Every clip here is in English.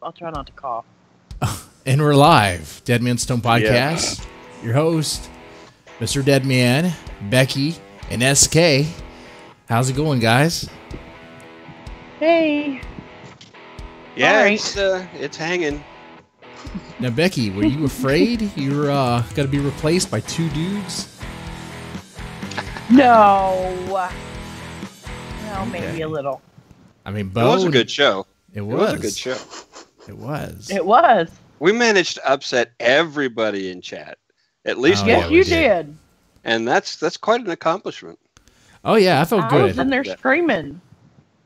I'll try not to cough. And we're live. Deadman Stone Podcast. Yeah. Your host, Mr. Deadman, Becky, and SK. How's it going, guys? Hey. Yeah, right. It's hanging. Now, Becky, were you afraid you're going to be replaced by two dudes? No. No, maybe a little. I mean, Bo, it was a good show. It was a good show. It was. It was. We managed to upset everybody in chat. At least yes, you did. And that's quite an accomplishment. Oh yeah, I felt good. I was in there screaming.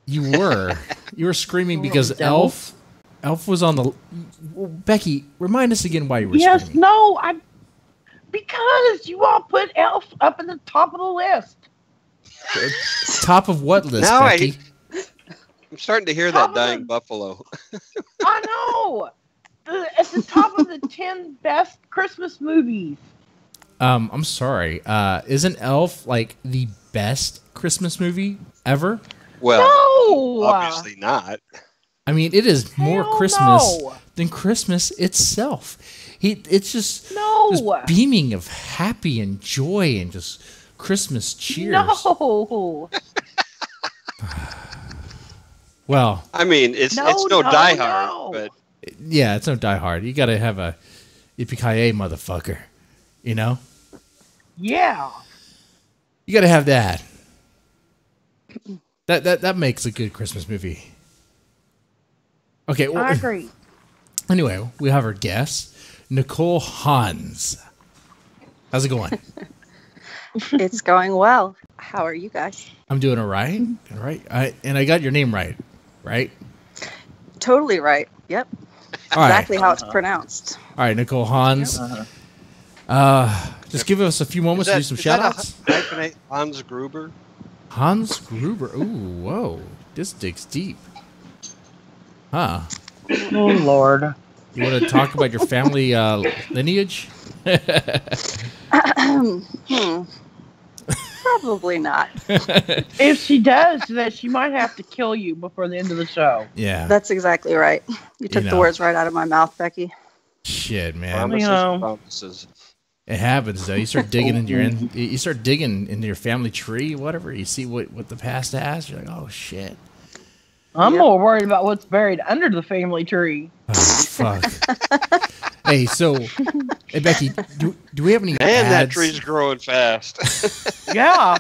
You were. You were screaming because Elf was on the. Becky, remind us again why you were screaming. Yes, no, because you all put Elf up in the top of the list. Top of what list, now Becky? I'm starting to hear that dying buffalo. I know. At the top of the 10 best Christmas movies. I'm sorry. Isn't Elf like the best Christmas movie ever? Well, no! Obviously not. I mean, it is more Christmas than Christmas itself. It's just beaming of happy and joy and just Christmas cheers. No. Well, I mean, it's no Die Hard, but yeah, it's no Die Hard. You got to have a yippee-ki-yay, motherfucker. You know? Yeah. You got to have that. That makes a good Christmas movie. Okay, well, I agree. Anyway, we have our guest, Nicole Heinz. How's it going? It's going well. How are you guys? I'm doing all right. All right. I got your name right? Totally right. Yep. Exactly how it's pronounced. All right, Nicole Heinz. Just give us a few moments to do some shout-outs. Hans Gruber? Hans Gruber. Ooh, whoa. This digs deep. Huh. Oh, Lord. You want to talk about your family lineage? Probably not. If she does, then she might have to kill you before the end of the show. Yeah. That's exactly right. You took the words right out of my mouth, Becky. Shit, man. Promises. It happens though. You start digging into your family tree, whatever. You see what the past has. You're like, oh shit. I'm more worried about what's buried under the family tree. Oh fuck. Hey, Becky, do we have any ads? That tree's growing fast. Yeah.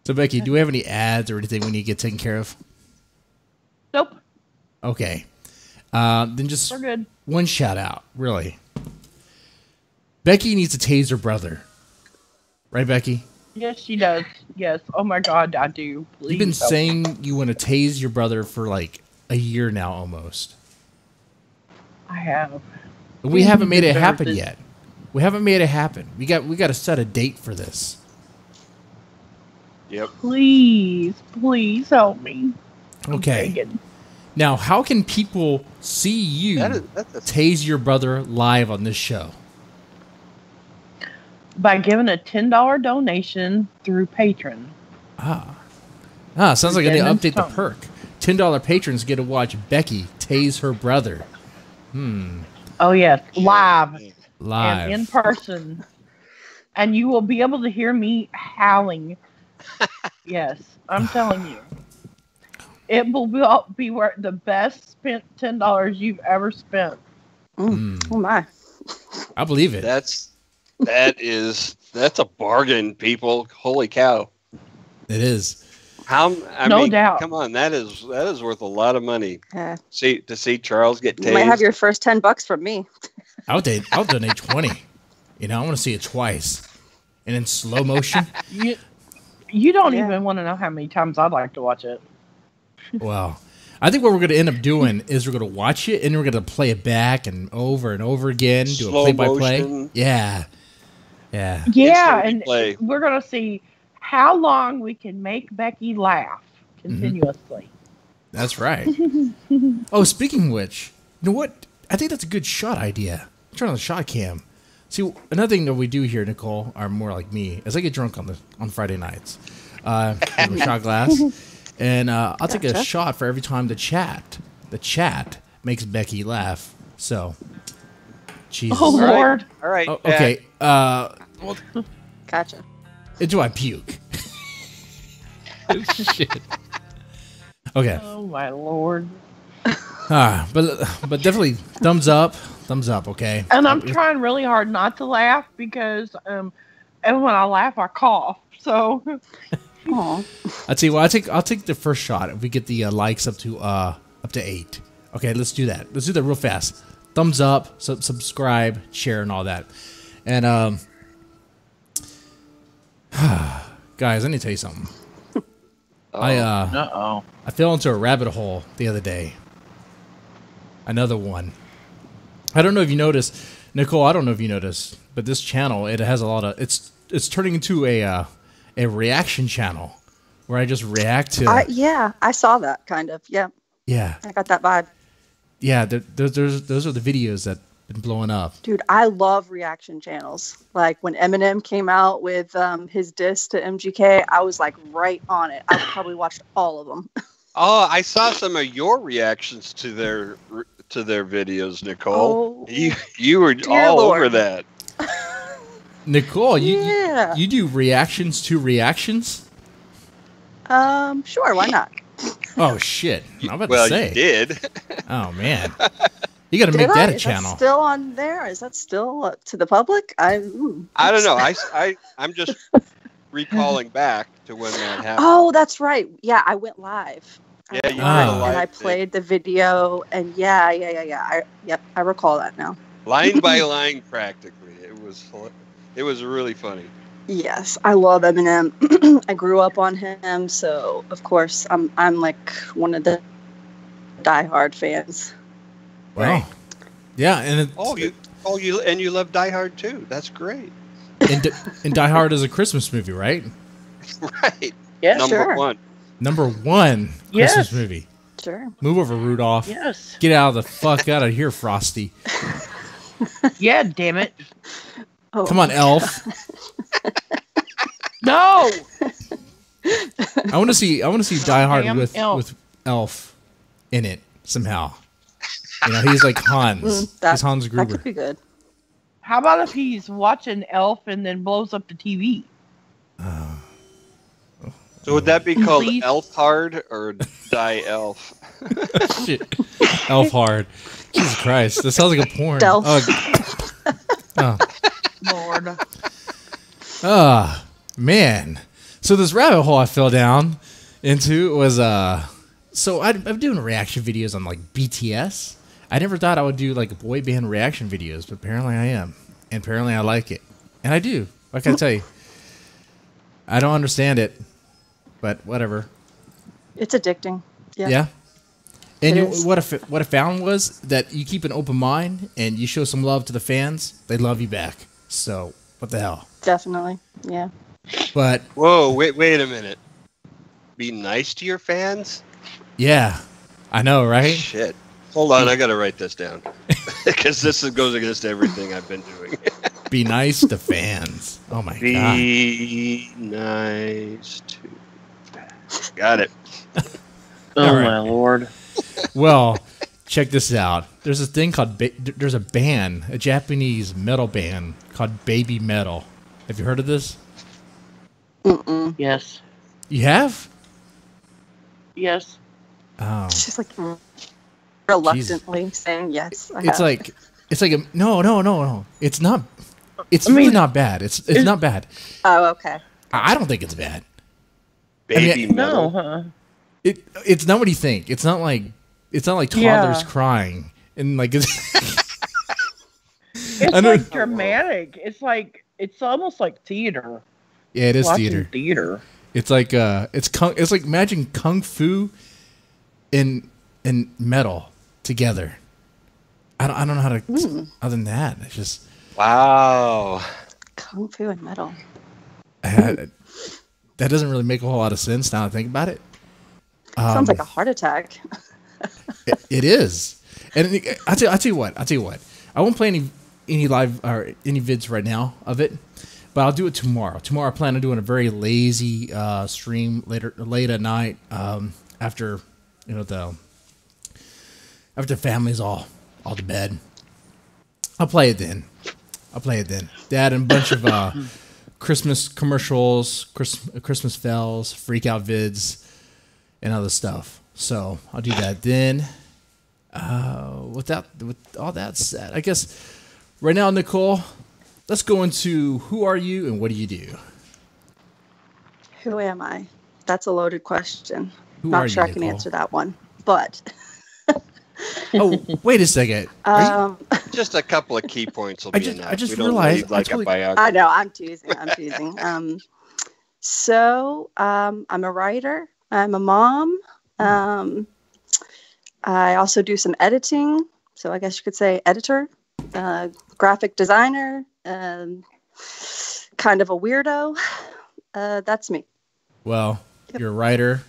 So Becky, do we have any ads or anything we need to get taken care of? Nope. Okay. Then just we're good. One shout out, really. Becky needs to tase her brother. Right, Becky? Yes, she does. Yes. Oh my God, I do. Please. You've been saying you want to tase your brother for like a year now almost. I have. We haven't made it happen yet. We haven't made it happen. We got to set a date for this. Yep. Please help me. Okay. Now, how can people see you tase your brother live on this show? By giving a $10 donation through Patreon. Sounds like I need to update the perk. $10 patrons get to watch Becky tase her brother. Oh yes, live and in person, and you will be able to hear me howling. Yes, I'm telling you, it will be worth the best spent $10 you've ever spent. Oh my! I believe it. That's a bargain, people. Holy cow! It is. No doubt. Come on, that is worth a lot of money. To see Charles get tased. You might have your first $10 from me. I'll donate 20. You know, I want to see it twice, and in slow motion. You don't even want to know how many times I'd like to watch it. Well, I think what we're going to end up doing is we're going to watch it and we're going to play it back and over again, do a play-by-play. Yeah, and we're going to see how long we can make Becky laugh continuously. That's right. Oh, speaking of which, you know what? I think that's a good shot idea. Turn on the shot cam. See, another thing that we do here, Nicole, are more like me, is I get drunk on Friday nights. I have a shot glass, and I'll take a shot for every time the chat the chat makes Becky laugh. So, Jesus. Oh, Lord. All right. Oh, okay. Well, Gotcha. do I puke? Shit. Okay. Oh, my Lord. But definitely thumbs up. Thumbs up, okay? And I'm trying really hard not to laugh because and when I laugh, I cough. So, Aw. I'll tell you what, I'll take the first shot if we get the likes up to 8. Okay, let's do that. Let's do that real fast. Thumbs up, subscribe, share, and all that. And guys, I need to tell you something. I fell into a rabbit hole the other day. Another one. I don't know if you noticed, Nicole. I don't know if you noticed, but this channel, it has a lot of. It's turning into a reaction channel where I just react to. Yeah, I saw that kind of. Yeah. Yeah. I got that vibe. Yeah, those are the videos that been blowing up. Dude, I love reaction channels. Like when Eminem came out with his diss to MGK, I was like right on it. I probably watched all of them. Oh, I saw some of your reactions to their videos, Nicole. Oh, you were all Lord. over that. Nicole, Yeah. you do reactions to reactions? Sure, why not? Oh shit! I'm about Well, to say. you did. Oh man, you got to make Did that I? a Is channel. that still on there? Is that still to the public? I don't know. I'm just recalling back to when that happened. Oh, that's right. Yeah, I went live. Yeah, I went you live, did a and live I thing. played the video, and yeah. I recall that now. Line by line, practically. It was really funny. Yes, I love Eminem. I grew up on him, so of course I'm like one of the diehard fans. Wow. Yeah, and You love Die Hard too. That's great. and Die Hard is a Christmas movie, right? Right. Yes, Number sure. one. Number 1 Yes. Christmas movie. Sure. Move over, Rudolph. yes. Get out of the fuck out of here, Frosty. Yeah, damn it. Oh, Come on, Elf. No! I want to see Die Hard Damn with Elf. Elf in it somehow. You know, he's like Hans. He's Hans that Gruber. could be good. How about if he's watching Elf and then blows up the TV? So would that be called Please? Elf Hard or Die Elf? Shit. Elf Hard. Jesus Christ. That sounds like a porn. Delf. Lord. Man. So this rabbit hole I fell down into was so I'm doing reaction videos on like BTS. I never thought I would do like boy band reaction videos, but apparently I am. And apparently I like it. And I do. Like I tell you. I don't understand it, but whatever. It's addicting. Yeah. Yeah. And It is. what I found was that you keep an open mind and you show some love to the fans, they love you back. So what the hell? Definitely. Yeah. But Whoa, wait a minute. Be nice to your fans? yeah, I know, right? Shit. Hold on, I gotta write this down. Because goes against everything I've been doing. Be nice to fans. Oh my god. Be nice to fans. Got it. Oh, All right. my Lord. Well, check this out. There's a thing called there's a band, a Japanese metal band called BabyMetal. Have you heard of this? Mm-mm. Yes. You have? Yes. Oh. She's like reluctantly saying yes. I It's have. like a no. It's not. It's I mean, really not bad. It's not bad. Oh, okay. I don't think it's bad. Baby No, metal. huh? It's not what you think. It's not like toddlers Yeah. crying and like it's It's I know- like dramatic. It's almost like theater. yeah, it is Watching theater. It's like it's like imagine kung fu and metal together. I don't know how to other than that. It's just Wow. Kung Fu and metal. that doesn't really make a whole lot of sense now that I think about it. Sounds like a heart attack. It is, and I'll tell you what. I won't play any live or any vids right now of it, but I'll do it tomorrow. Tomorrow I plan on doing a very lazy stream late at night after after the family's all to bed, I'll play it then. Dad and a bunch of Christmas commercials, Christmas fells, freak out vids, and other stuff. So I'll do that then. With all that said, I guess right now, Nicole, let's go into who are you and what do you do? Who am I? That's a loaded question. Who Not are sure you, I can Nicole? answer that one, but Oh, wait a second. Just a couple of key points will be enough. I just We don't realized need, like, a biography. I know I'm teasing. So I'm a writer. I'm a mom. I also do some editing. So I guess you could say editor, graphic designer, kind of a weirdo. That's me. Well, you're a writer,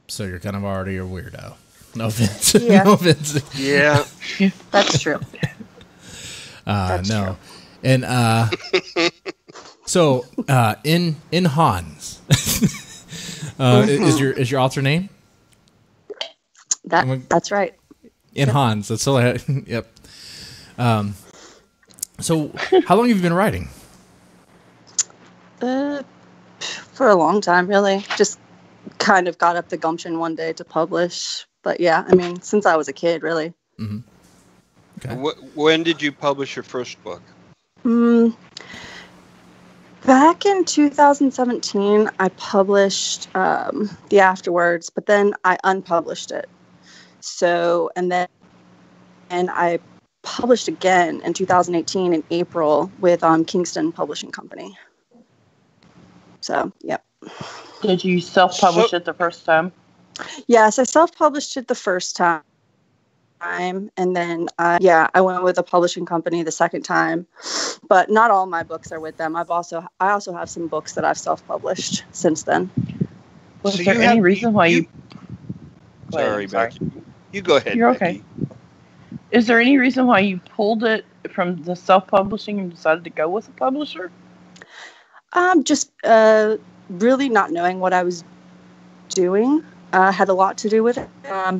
so you're kind of already a weirdo. No offense. Yeah. No offense. Yeah. That's true. That's no. true. And so in Hans, is your alter name? That's right. In Hans. That's all I yep. So how long have you been writing? For a long time, really. Just kind of got up the gumption one day to publish. But yeah, I mean, since I was a kid, really. Mm-hmm. Okay. When did you publish your first book? Back in 2017, I published the Afterwards, but then I unpublished it. So, and I published again in 2018 in April with Kingston Publishing Company. So, yep. Did you self-publish it the first time? Yes, I self-published it the first time. And then, I went with a publishing company the second time. But not all my books are with them. I also have some books that I've self-published since then. Was there any reason why you... Sorry, Becky. You go ahead, You're Becky. okay. Is there any reason why you pulled it from the self-publishing and decided to go with a publisher? Just really not knowing what I was doing had a lot to do with it.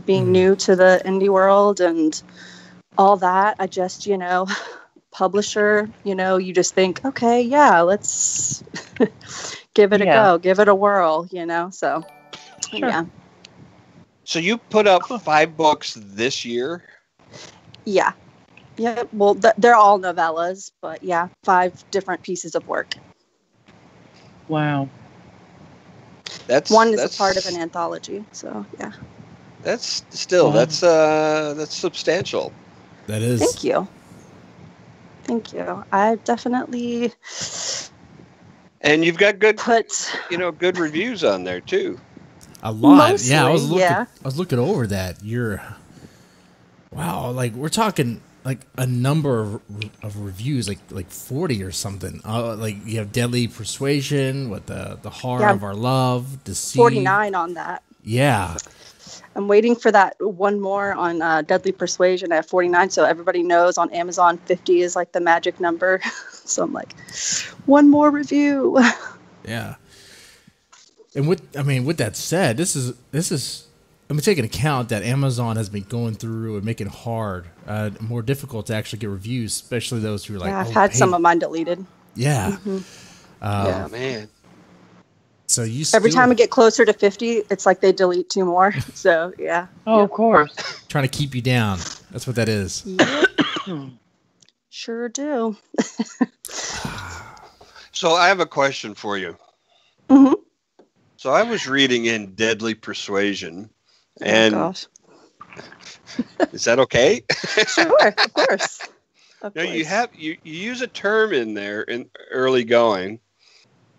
Being new to the indie world and all that. I just, publisher, you just think, okay, yeah, let's give it a go, give it a whirl, so Sure. yeah. So you put out 5 books this year? Yeah. Yeah. Well, they're all novellas, but yeah, 5 different pieces of work. Wow. One is a part of an anthology. So yeah. That's still, that's substantial. That is. Thank you. I definitely. And you've got good reviews on there too. A lot. Mostly, yeah, I was looking over that. Wow, like we're talking like a number of reviews, like 40 or something. Like you have Deadly Persuasion, with the horror of our love, Deceit. 49 on that. Yeah. I'm waiting for that one more on Deadly Persuasion. I have 49, so everybody knows on Amazon 50 is like the magic number. So I'm like, one more review. Yeah. And with that said, this is let me take into account that Amazon has been going through and making it hard, more difficult to actually get reviews, especially those who are like, I've had some of mine deleted. Yeah. Mm-hmm. Yeah, man. So every time I get closer to 50, it's like they delete 2 more. So yeah. Oh, of course. Trying to keep you down. That's what that is. Yep. Sure do. So I have a question for you. Mm-hmm. So I was reading in Deadly Persuasion, and is that okay? Sure, of course. No, you use a term in there in early going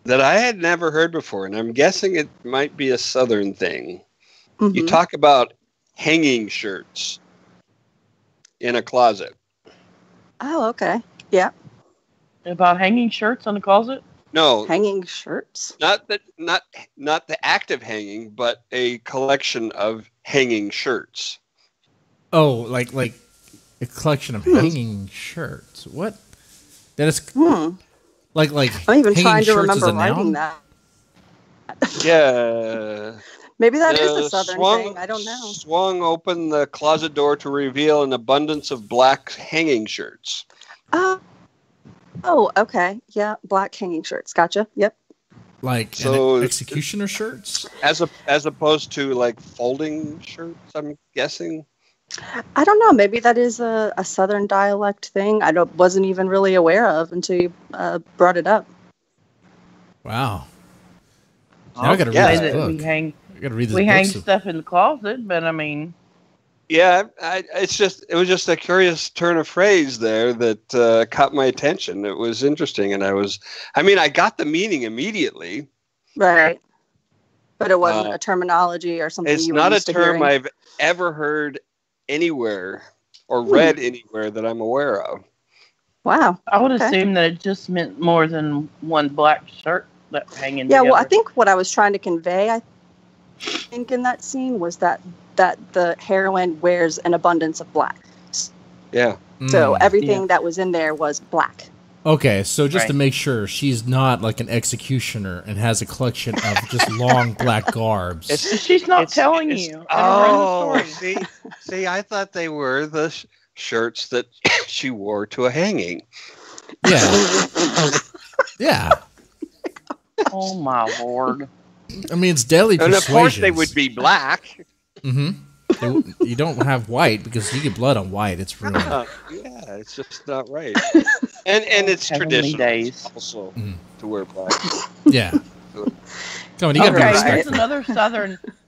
that I had never heard before, and I'm guessing it might be a Southern thing. Mm-hmm. You talk about hanging shirts in a closet. Oh, okay. Yeah. About hanging shirts in the closet? No. Hanging shirts? Not the act of hanging, but a collection of hanging shirts. Oh, like a collection of hanging shirts. What? That is like I'm even hanging trying to shirts remember is a writing noun? that. Yeah. Maybe that is a Southern thing. I don't know. Swung open the closet door to reveal an abundance of black hanging shirts. Oh, okay. Yeah, black hanging shirts. Gotcha. Yep. Like executioner shirts? As opposed to like folding shirts, I'm guessing. I don't know. Maybe that is a Southern dialect thing. Wasn't even really aware of until you brought it up. Wow. Now I got to read this book. We hang stuff in the closet, but I mean. Yeah, it was just a curious turn of phrase there that caught my attention. It was interesting, and I got the meaning immediately. Right. But it wasn't a terminology or something. It's not a term I've ever heard anywhere or read anywhere that I'm aware of. Wow. I would assume that it just meant more than one black shirt that hanging together. Yeah, well, I think what I was trying to convey, I think in that scene was that the heroine wears an abundance of black. Yeah. So everything that was in there was black. Okay, so just to make sure, she's not like an executioner and has a collection of just long black garbs. She's not telling you. See, I thought they were the shirts that she wore to a hanging. Yeah. Yeah. Oh, my Lord. I mean, it's deadly persuasion. And of course they would be black. Mm-hmm. You don't have white because you get blood on white. It's ruined. Yeah, it's just not right. And it's traditional also to wear black. Yeah. Come on, you got to be respectful. Here's another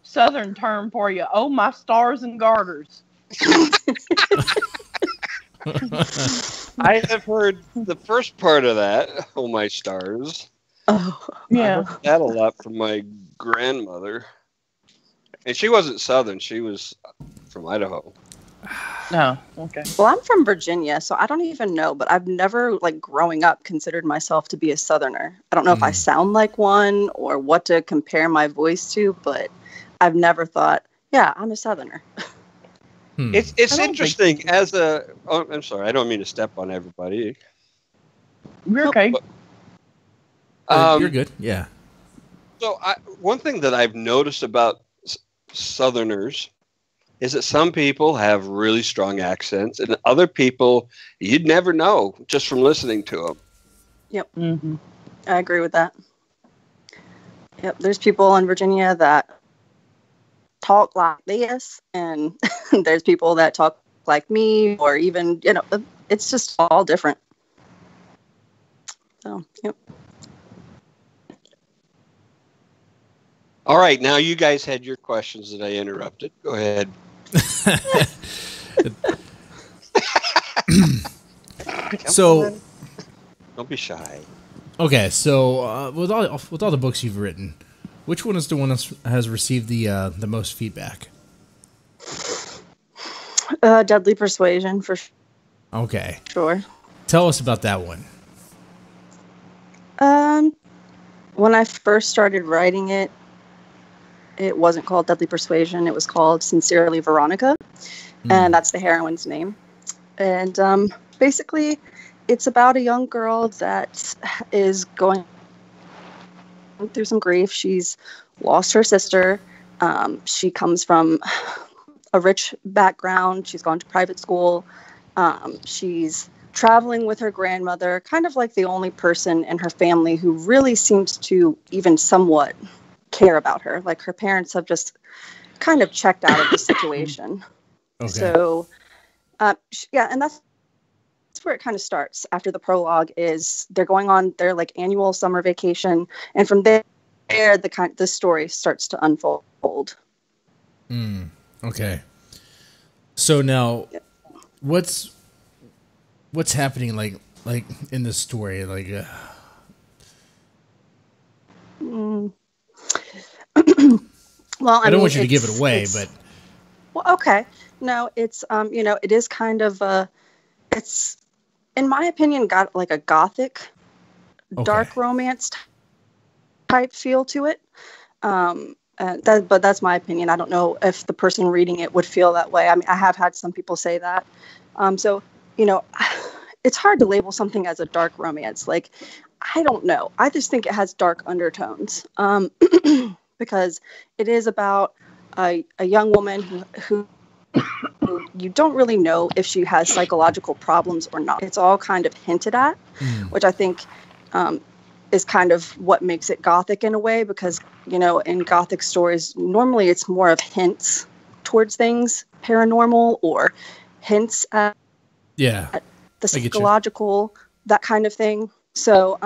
southern term for you. Oh, my stars and garters. I have heard the first part of that. Oh, my stars. Oh, yeah. I heard that a lot from my grandmother. And she wasn't Southern. She was from Idaho. No. Okay. Well, I'm from Virginia, so I don't even know, but I've never, growing up, considered myself to be a Southerner. I don't know if I sound like one or what to compare my voice to, but I've never thought, yeah, I'm a Southerner. It's interesting as a... Oh, I'm sorry. I don't mean to step on everybody. You're okay. You're good. Yeah. So one thing that I've noticed about Southerners is that some people have really strong accents and other people you'd never know just from listening to them. Yep. Mm-hmm. I agree with that. Yep. There's people in Virginia that talk like this, and there's people that talk like me, or even, it's just all different. So, yep. All right, now you guys had your questions that I interrupted. Go ahead. So, don't be shy. Okay, so with all the books you've written, which one is the one that has received the most feedback? Deadly Persuasion, for sure. Okay. Sure. Tell us about that one. When I first started writing it, it wasn't called Deadly Persuasion. It was called Sincerely Veronica, and that's the heroine's name. And basically, it's about a young girl that is going through some grief. She's lost her sister. She comes from a rich background. She's gone to private school. She's traveling with her grandmother, kind of like the only person in her family who really seems to even somewhat care about her. Like, her parents have just kind of checked out of the situation. Okay. So, and that's where it kind of starts. After the prologue is they're going on their annual summer vacation, and from there the story starts to unfold. Okay. So now, what's happening like in this story? Well, I don't want you to give it away, but well, okay. No, it's it is kind of it's, in my opinion, got a gothic, dark romance type feel to it. But that's my opinion. I don't know if the person reading it would feel that way. I mean, I have had some people say that. So it's hard to label something as a dark romance. I don't know. I just think it has dark undertones. because it is about a young woman who you don't really know if she has psychological problems or not. It's all kind of hinted at, which I think is kind of what makes it gothic in a way, because, you know, in gothic stories, normally it's more of hints towards things paranormal or hints at the psychological, that kind of thing. So,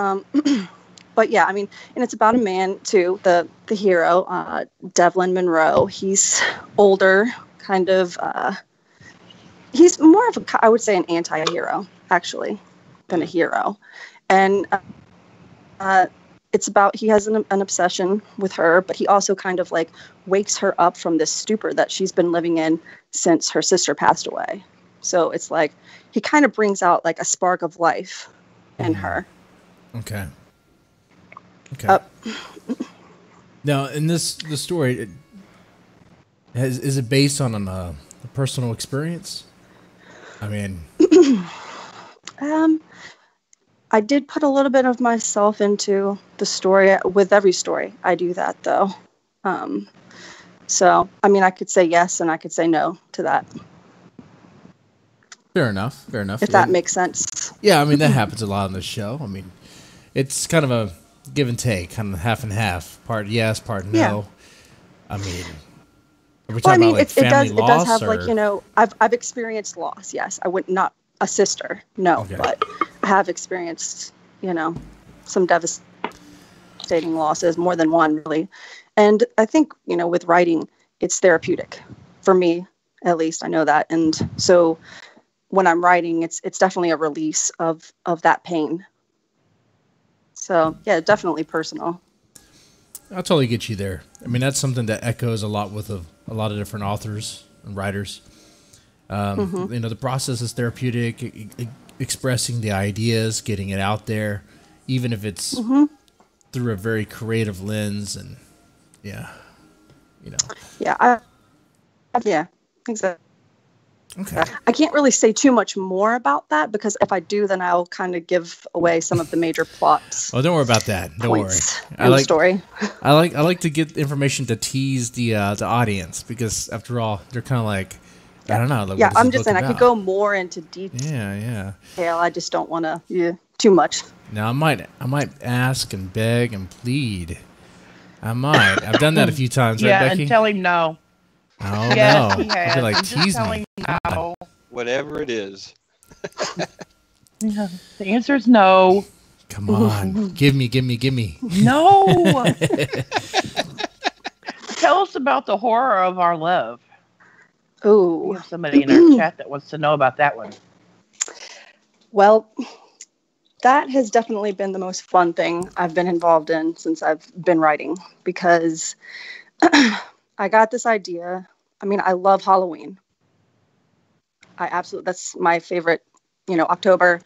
but yeah, I mean, and it's about a man too, the hero, Devlin Monroe. He's older, kind of, he's more of a, I would say, an anti-hero actually than a hero. And it's about, he has an obsession with her, but he also kind of like wakes her up from this stupor that she's been living in since her sister passed away. So it's like he kind of brings out like a spark of life in her. Okay. Okay. Now, in the story, is it based on a personal experience? I mean, I did put a little bit of myself into the story. With every story, I do that though. So, I mean, I could say yes and I could say no to that. Fair enough. Fair enough. If that makes sense. Yeah, I mean, that happens a lot on this show. I mean, it's kind of a give and take, kind of half and half. Part yes, part no. Yeah. I mean, are we Well, I talking mean, about like it family does loss? have or? like, you know, I've experienced loss. Yes, I would not a sister, no, Okay. but I have experienced, you know, some devastating losses, more than one really. And I think, you know, with writing, it's therapeutic for me, at least. I know that, and so when I'm writing, it's definitely a release of that pain. So yeah, definitely personal. I'll totally get you there. I mean, that's something that echoes a lot with a lot of different authors and writers. You know, the process is therapeutic, expressing the ideas, getting it out there, even if it's through a very creative lens. And yeah, you know. Yeah, yeah, exactly. Okay. I can't really say too much more about that, because if I do, then I'll kind of give away some of the major plots. Oh, don't worry about that. Don't worry. In the story. I like to get information to tease the audience, because after all, they're kind of like, I don't know. Like, yeah, I'm just saying I could go more into detail. Yeah. I just don't want to too much. Now I might ask and beg and plead. I might. I've done that a few times, right, Becky? And tell him no. Oh Yes, no! he has. I'd be like, I'm just tease telling me. him no. Whatever it is. The answer is no. Come on, give me. No. Tell us about the horror of our love. Oh, We have somebody in our chat that wants to know about that one. well, that has definitely been the most fun thing I've been involved in since I've been writing, because I got this idea. I mean, I love Halloween. That's my favorite, you know, October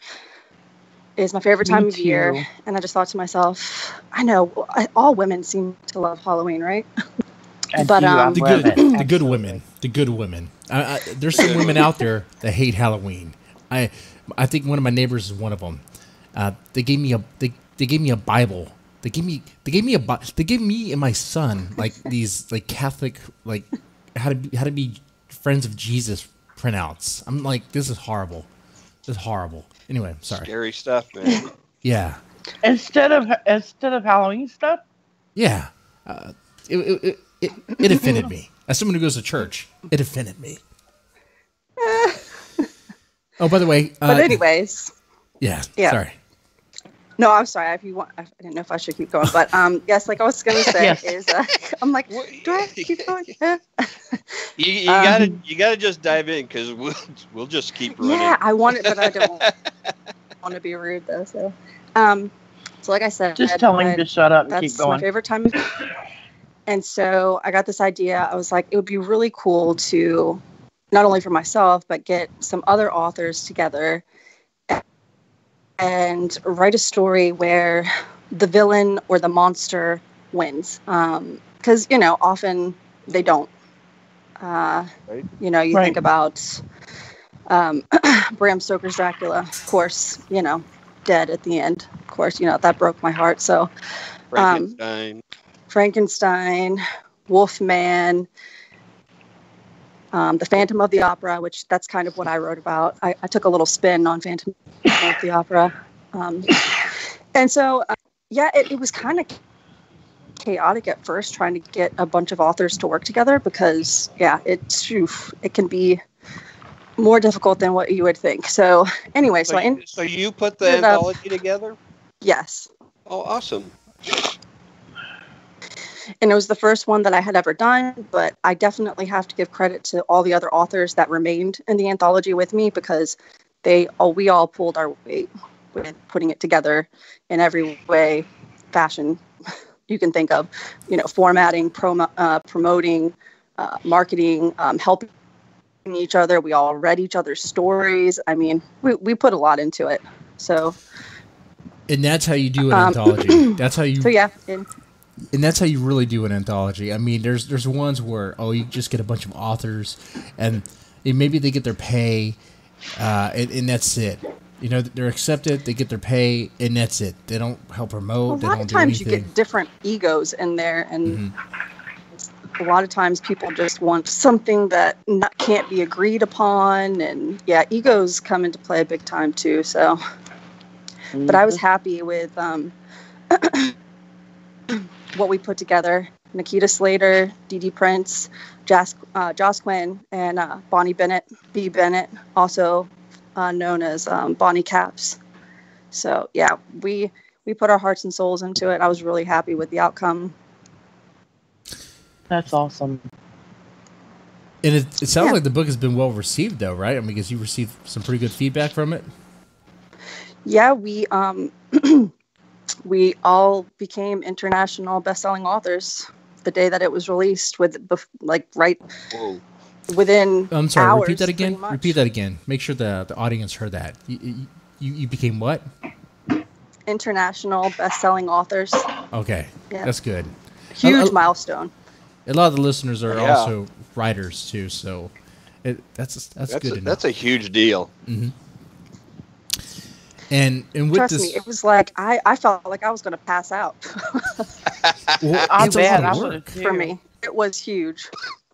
is my favorite time of year. And I just thought to myself, I know all women seem to love Halloween, right? But the good women. There's some women out there that hate Halloween. I think one of my neighbors is one of them. They gave me a Bible. They gave me and my son like these like Catholic like how to be friends of Jesus printouts. I'm like, this is horrible. This is horrible. Anyway, sorry. Scary stuff, man. Yeah. Instead of Halloween stuff. Yeah. It offended me. As someone who goes to church, it offended me. Oh, by the way. But anyways. Yeah. Sorry. No, I'm sorry. If you want, I didn't know if I should keep going, but yes, like I was gonna say is, I'm like, do I have to keep going? You gotta just dive in, because we'll just keep running. Yeah, I want it, but I don't want to be rude though. So, so like I said, just tell him to shut up and keep going. That's my favorite time of year. And so I got this idea. I was like, it would be really cool to not only for myself, but get some other authors together and write a story where the villain or the monster wins. Because, you know, often they don't. Right. You know, you think about Bram Stoker's Dracula, of course, you know, dead at the end. Of course, you know, that broke my heart. So, Frankenstein. Frankenstein, Wolfman, the Phantom of the Opera, which that's kind of what I wrote about. I took a little spin on Phantom of the Opera. And so, it was kind of chaotic at first trying to get a bunch of authors to work together because, it can be more difficult than what you would think. So anyway, so you put the anthology together? Yes. Oh, awesome. And it was the first one that I had ever done, but I definitely have to give credit to all the other authors that remained in the anthology with me because we all pulled our weight with putting it together in every way, fashion you can think of, formatting, promoting, marketing, helping each other. We all read each other's stories. I mean, we put a lot into it. So, and that's how you do an anthology. That's how you. So yeah. And that's how you really do an anthology. I mean, there's ones where you just get a bunch of authors, and maybe they get their pay, and that's it. They're accepted, they get their pay, and that's it. They don't help promote. A lot of times you get different egos in there, and a lot of times people just want something that can't be agreed upon, and egos come into play big time too. So, but I was happy with what we put together. Nikita Slater, Dee Prince, Joss Quinn, and Bonnie Bennett, B. Bennett, also known as Bonnie Caps. So we put our hearts and souls into it. I was really happy with the outcome. That's awesome. And it sounds like the book has been well received, though, right? I mean, because you received some pretty good feedback from it. Yeah, we we all became international best-selling authors the day that it was released. Within I'm sorry. hours, repeat that again. Repeat that again. Make sure the audience heard that. You became what? International best-selling authors. Okay, that's good. Huge milestone. A lot of the listeners are also writers too, so that's good. That's a huge deal. Mm-hmm. And with trust me, it was like I felt like I was going to pass out. Well, I bet I would for me. It was huge.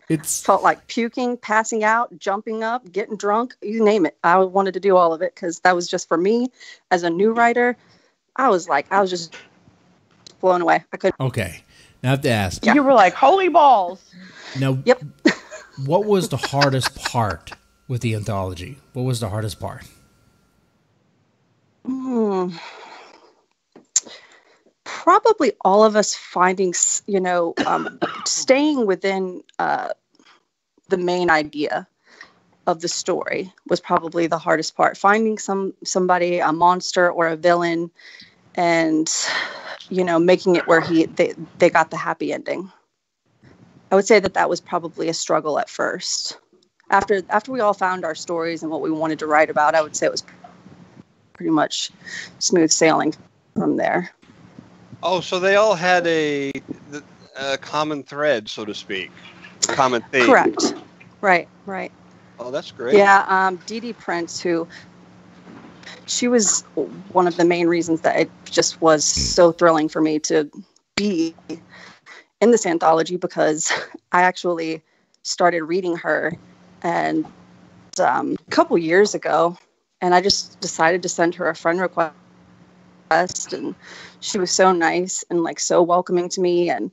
It felt like puking, passing out, jumping up, getting drunk, you name it. I wanted to do all of it because that was just for me as a new writer. I was just blown away. I couldn't. Okay, now I have to ask. You were like, holy balls. Now, yep. What was the hardest part with the anthology? What was the hardest part? Probably all of us finding, staying within the main idea of the story was probably the hardest part. Finding somebody, a monster or a villain, and making it where they got the happy ending. I would say that was probably a struggle at first. After we all found our stories and what we wanted to write about, I would say it was pretty much smooth sailing from there. Oh, so they all had a common thread, so to speak, a common theme. Correct. Right. Oh, that's great. Yeah, Dee Prince, she was one of the main reasons that it just was so thrilling for me to be in this anthology, because I actually started reading her and a couple years ago, and I just decided to send her a friend request, and she was so nice and so welcoming to me, and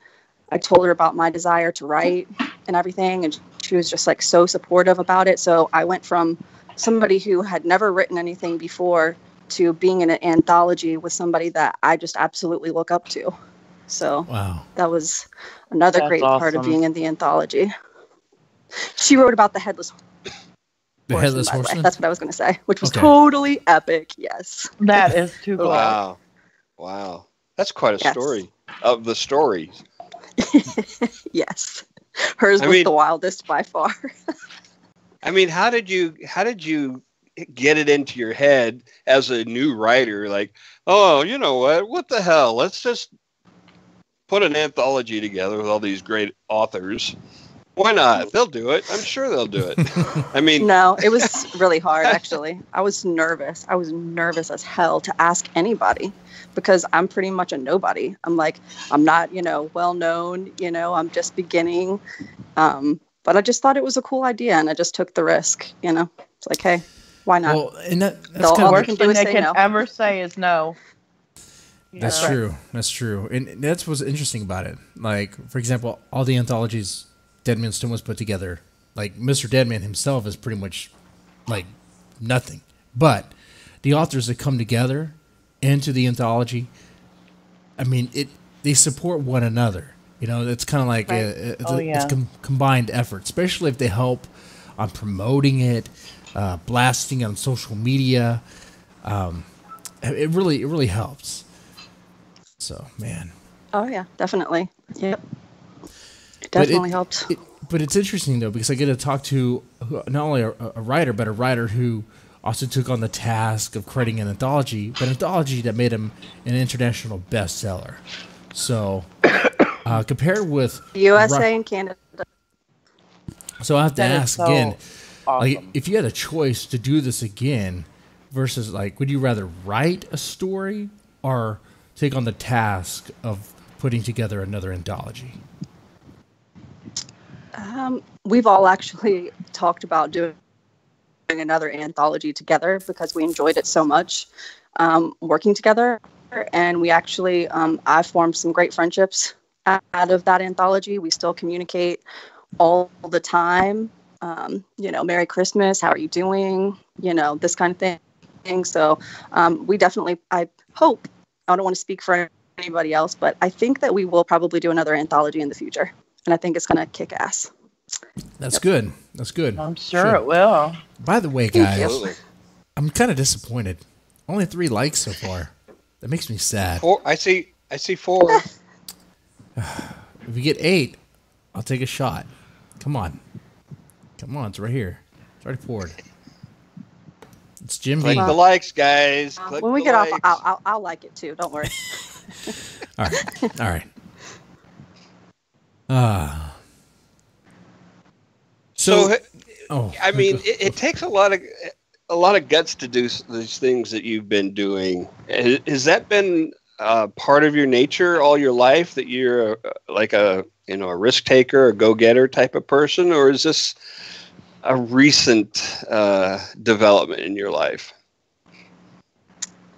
I told her about my desire to write and everything, and she was just so supportive about it. So I went from somebody who had never written anything before to being in an anthology with somebody that I just absolutely look up to. So that was another great part of being in the anthology. She wrote about the headless horseman. That's what I was going to say, which was totally epic. Yes. That is too cool. Wow. That's quite a story of the story. Yes. Hers was the wildest by far. I mean, how did you get it into your head as a new writer? Like, oh, you know what the hell? Let's just put an anthology together with all these great authors Why not? They'll do it. I'm sure they'll do it. I mean, No, it was really hard, actually. I was nervous. I was nervous as hell to ask anybody because I'm pretty much a nobody. I'm like, I'm not, well known, I'm just beginning. But I just thought it was a cool idea, and I just took the risk, It's like, hey, why not? Well, and that's The kind worst of thing they can ever say is no. That's true. That's true. And that's what's interesting about it. Like, for example, all the anthologies Deadman Stone was put together, like Mr. Deadman himself is pretty much like nothing. But the authors that come together into the anthology, I mean, they support one another. It's kind of like it's combined effort, especially if they help on promoting it, blasting on social media. It really helps. So, man. Oh, yeah, definitely. Yep. It definitely helped. But it's interesting, though, because I get to talk to not only a writer, but a writer who also took on the task of creating an anthology, but an anthology that made him an international bestseller. So, compared with... USA and Canada. So I have to ask again, awesome. like, if you had a choice to do this again versus, like, would you rather write a story or take on the task of putting together another anthology? We've all actually talked about doing another anthology together because we enjoyed it so much working together. And we actually, I formed some great friendships out of that anthology. We still communicate all the time. Merry Christmas, how are you doing? This kind of thing. So we definitely, I hope, I don't want to speak for anybody else, but I think that we will probably do another anthology in the future. And I think it's going to kick ass. That's good. That's good. I'm sure it will. By the way, guys, I'm kind of disappointed. Only 3 likes so far. That makes me sad. 4. I see 4. If we get 8, I'll take a shot. Come on, it's right here. It's already poured. It's Jim V. Click the likes, guys. Click when we get likes. Off, I'll like it too. Don't worry. All right. I mean, it takes a lot of guts to do these things that you've been doing. Has that been part of your nature all your life, that you're a risk taker, a go-getter type of person, or is this a recent development in your life?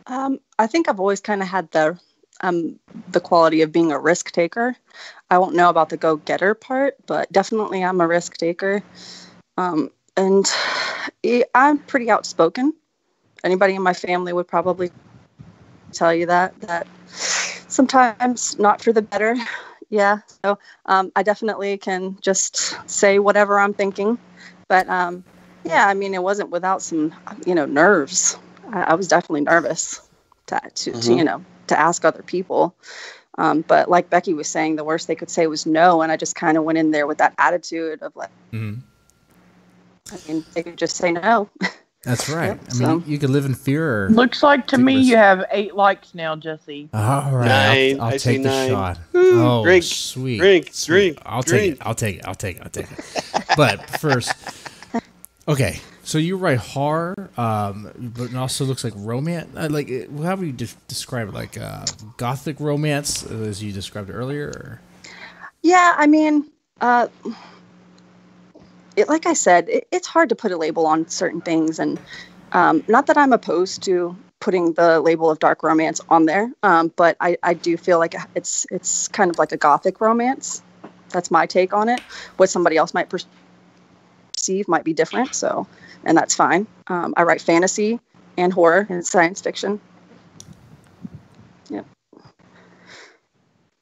I think I've always kind of had the quality of being a risk taker. I won't know about the go-getter part, but definitely I'm a risk taker. And I'm pretty outspoken. Anybody in my family would probably tell you that sometimes not for the better. Yeah. So I definitely can just say whatever I'm thinking. But yeah, I mean, it wasn't without some, nerves. I was definitely nervous to ask other people. But like Becky was saying, the worst they could say was no. And I just kind of went in there with that attitude of like, I mean, they could just say no. That's right. You could live in fear. Looks like to me you have 8 likes now, Jesse. All right. 9. I'll take the 9. shot. Oh, drink, sweet. Drink. I'll take it. But first, okay. So you write horror, but it also looks like romance. How would you describe it? Like gothic romance, as you described earlier? Or? Yeah, I mean, like I said, it's hard to put a label on certain things, and not that I'm opposed to putting the label of dark romance on there, but I do feel like it's kind of like a gothic romance. That's my take on it. What somebody else might perceive might be different, and that's fine. I write fantasy and horror and science fiction. Yep.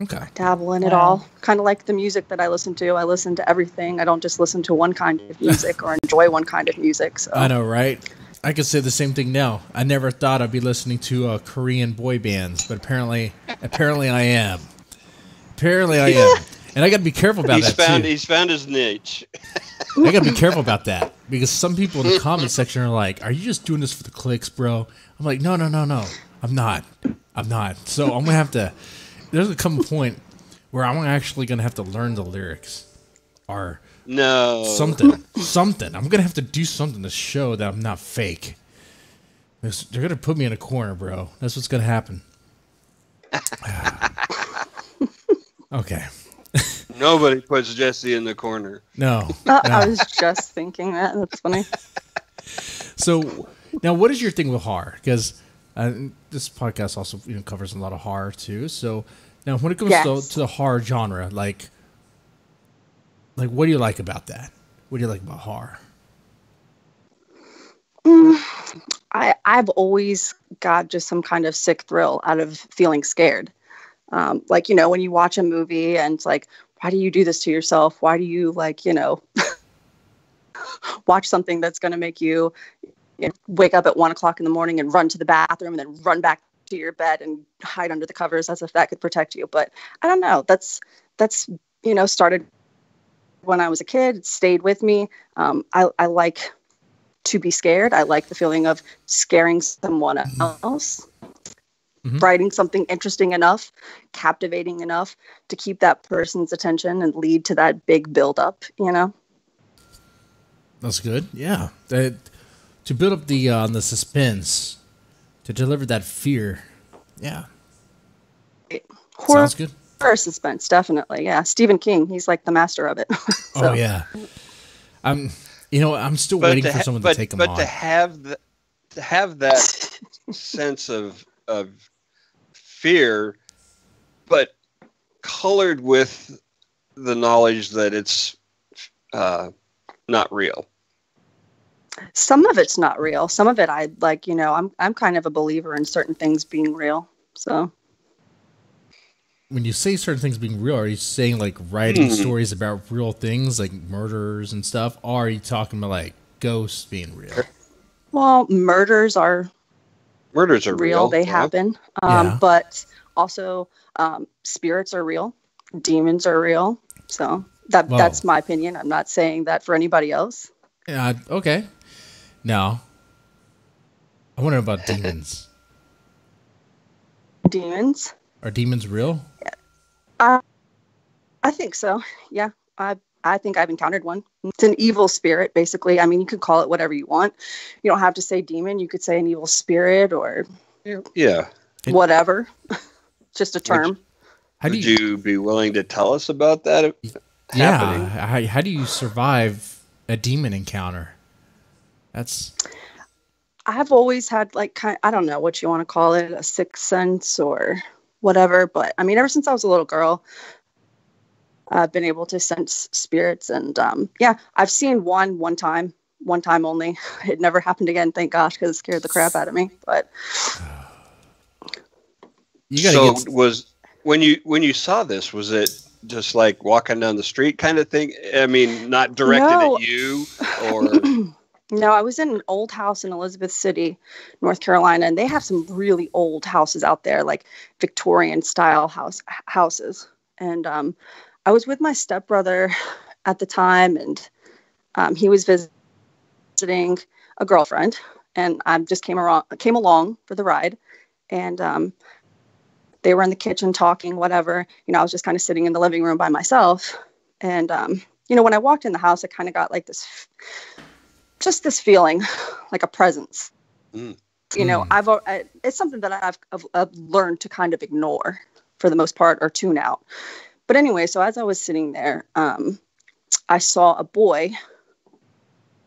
Okay. I dabble in it all. Kind of like the music that I listen to. I listen to everything. I don't just listen to one kind of music or enjoy one kind of music. So. I know, right? I could say the same thing now. I never thought I'd be listening to Korean boy bands, but apparently I am. And I got to be careful about that too. He's found his niche. I got to be careful about that, because some people in the comment section are like, "Are you just doing this for the clicks, bro?" I'm like, No. I'm not. So I'm gonna have to. There's a come point where I'm actually gonna have to learn the lyrics, or No. Something. I'm gonna have to do something to show that I'm not fake. They're gonna put me in a corner, bro. That's what's gonna happen. Okay. Nobody puts Jesse in the corner. No. I was just thinking that. That's funny. So now, what is your thing with horror? Because this podcast also covers a lot of horror too. So now, when it comes to the horror genre, like what do you like about that? What do you like about horror? I've always got just some kind of sick thrill out of feeling scared. Like, when you watch a movie and it's like, why do you do this to yourself? Why do you watch something that's going to make you wake up at 1 o'clock in the morning and run to the bathroom and then run back to your bed and hide under the covers as if that could protect you. But I don't know. That's started when I was a kid. It stayed with me. I like to be scared. I like the feeling of scaring someone else. Mm-hmm. Writing something interesting enough, captivating enough to keep that person's attention and lead to that big build-up, That's good. Yeah. To build up the suspense, to deliver that fear. Yeah. Horror, sounds good. Horror suspense, definitely. Yeah. Stephen King, he's like the master of it. So. Oh, yeah. I'm still waiting for someone to take him on. But to have that sense of fear, but colored with the knowledge that it's not real. Some of it's not real. Some of it, I'm kind of a believer in certain things being real. So, when you say certain things being real, are you saying like writing stories about real things, like murders and stuff, or are you talking about like ghosts being real? Well, murders are real. They happen. But also spirits are real. Demons are real. So that's my opinion. I'm not saying that for anybody else. Yeah. Okay. Now, I wonder about demons. Demons? Are demons real? I think so. Yeah. I think I've encountered one. It's an evil spirit, basically. I mean, you could call it whatever you want. You don't have to say demon. You could say an evil spirit or whatever. Just a term. Would you be willing to tell us about that happening? Yeah. How do you survive a demon encounter? I've always had I don't know what you want to call it, a sixth sense or whatever. But I mean, ever since I was a little girl, I've been able to sense spirits, and I've seen one time only. It never happened again, thank gosh, because it scared the crap out of me. But when you saw this, was it just like walking down the street kind of thing? I mean, not directed at you or. No, I was in an old house in Elizabeth City, North Carolina, and they have some really old houses out there, like Victorian style houses. And I was with my stepbrother at the time, and he was visiting a girlfriend, and I just came along for the ride, and they were in the kitchen talking, whatever. I was just kind of sitting in the living room by myself, and when I walked in the house, I kind of got like this feeling, like a presence. It's something that I've learned to kind of ignore for the most part, or tune out. But anyway, so as I was sitting there, I saw a boy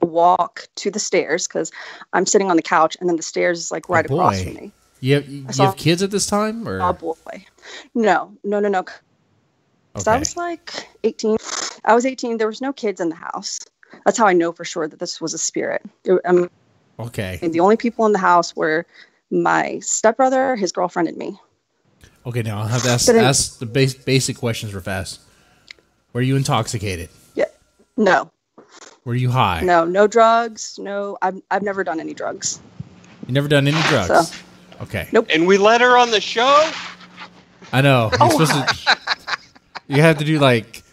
walk to the stairs, because I'm sitting on the couch, and then the stairs is like right across from me. You have kids at this time, or? A boy. No. Okay. So I was like 18. I was 18. There was no kids in the house. That's how I know for sure that this was a spirit. Okay. And the only people in the house were my stepbrother, his girlfriend, and me. Okay, now I'll have to ask the basic questions real fast. Were you intoxicated? Yeah. No. Were you high? No drugs. No, I've never done any drugs. You never done any drugs? So, okay. Nope. And we let her on the show? I know. You have to do like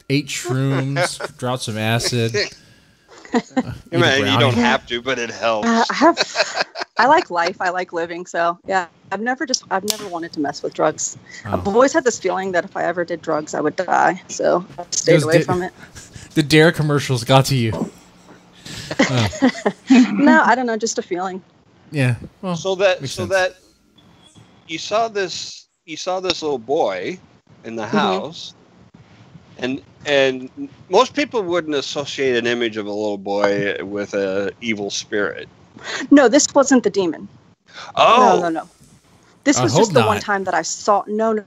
8 shrooms, drop some acid. You don't have to, but it helps. I like life. I like living. So yeah, I've never wanted to mess with drugs. I've always had this feeling that if I ever did drugs, I would die. So I stayed away from it. The Dare commercials got to you. No, I don't know, just a feeling. Yeah. Well, So that you saw this little boy in the house, and most people wouldn't associate an image of a little boy with a evil spirit. No, this wasn't the demon. Oh, No. This was just the one time that I saw. No.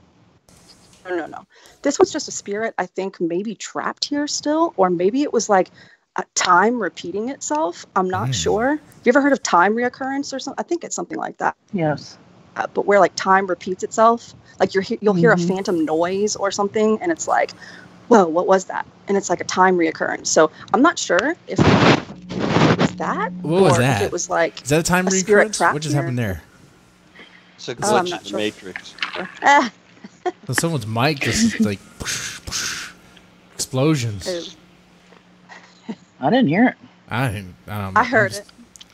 This was just a spirit, I think, maybe trapped here still, or maybe it was like a time repeating itself. I'm not sure. Have you ever heard of time reoccurrence or something? I think it's something like that. Yes. But where like time repeats itself, like you'll hear a phantom noise or something, and it's like, whoa, what was that? And it's like a time reoccurrence. So I'm not sure if it was that. What was that? If it was like, is that a time reoccurrence? What just happened there? It's a glitch in the Matrix. So someone's mic just like explosions. I didn't hear it. I heard it.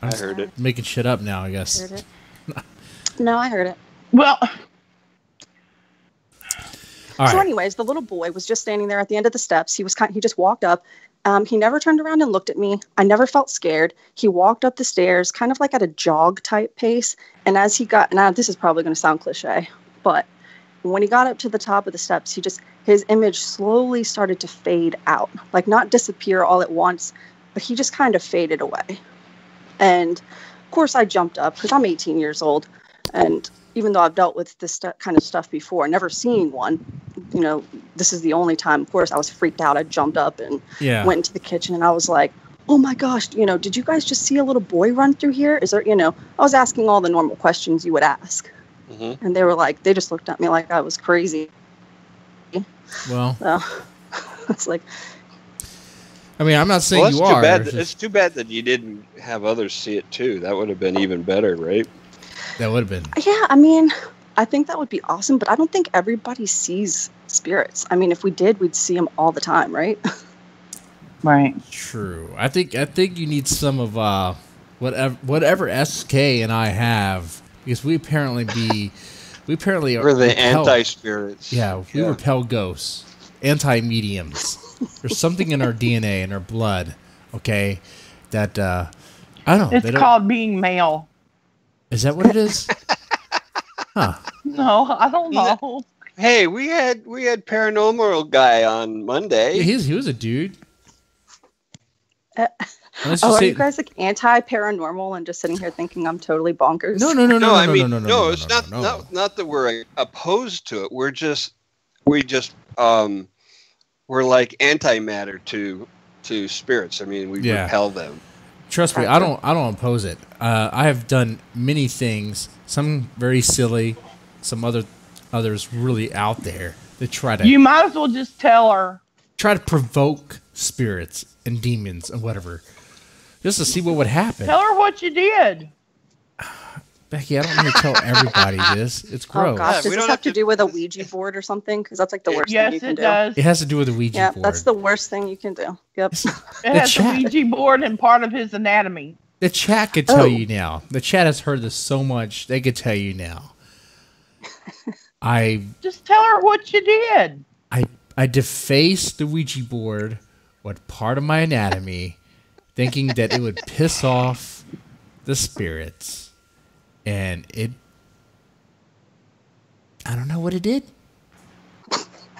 I heard it. Making shit up now, I guess. Heard it. No, I heard it. Well. So anyways, the little boy was just standing there at the end of the steps. He just walked up. He never turned around and looked at me. I never felt scared. He walked up the stairs kind of like at a jog type pace. And as he got, now this is probably going to sound cliche, but when he got up to the top of the steps, his image slowly started to fade out, like not disappear all at once, but he just kind of faded away. And of course I jumped up because I'm 18 years old. And even though I've dealt with this kind of stuff before, never seen one, this is the only time, of course, I was freaked out. I jumped up and went into the kitchen and I was like, oh my gosh, did you guys just see a little boy run through here? Is there, I was asking all the normal questions you would ask. Mm-hmm. And they were like, they just looked at me like I was crazy. Well, it's like, I mean, I'm not saying you are. It's too bad that you didn't have others see it too. That would have been even better, right? That would have been. Yeah, I mean, I think that would be awesome, but I don't think everybody sees spirits. I mean, if we did, we'd see them all the time, right? Right. True. I think you need some of whatever SK and I have, because we're the anti-spirits. Yeah, we repel ghosts, anti-mediums. There's something in our DNA, in our blood, okay, that I don't know. It's called being male. Is that what it is? Huh. No, I don't know. Hey, we had paranormal guy on Monday. Yeah, he was a dude. Are you guys like anti-paranormal and just sitting here thinking I'm totally bonkers? No. It's not that we're opposed to it. We're like antimatter to spirits. I mean, we repel them. Trust me, I don't oppose it. I have done many things, some very silly, some others really out there that try to. You might as well just tell her. Try to provoke spirits and demons and whatever, just to see what would happen. Tell her what you did. Becky, I don't need to tell everybody this. It's gross. Oh gosh, does this have to do with a Ouija board or something? Because that's like the worst thing you can do. Yes, it does. It has to do with a Ouija board. Yeah, that's the worst thing you can do. Yep. It has a Ouija board and part of his anatomy. The chat could tell you now. The chat has heard this so much, they could tell you now. Just tell her what you did. I defaced the Ouija board with part of my anatomy, thinking that it would piss off the spirits. And I don't know what it did.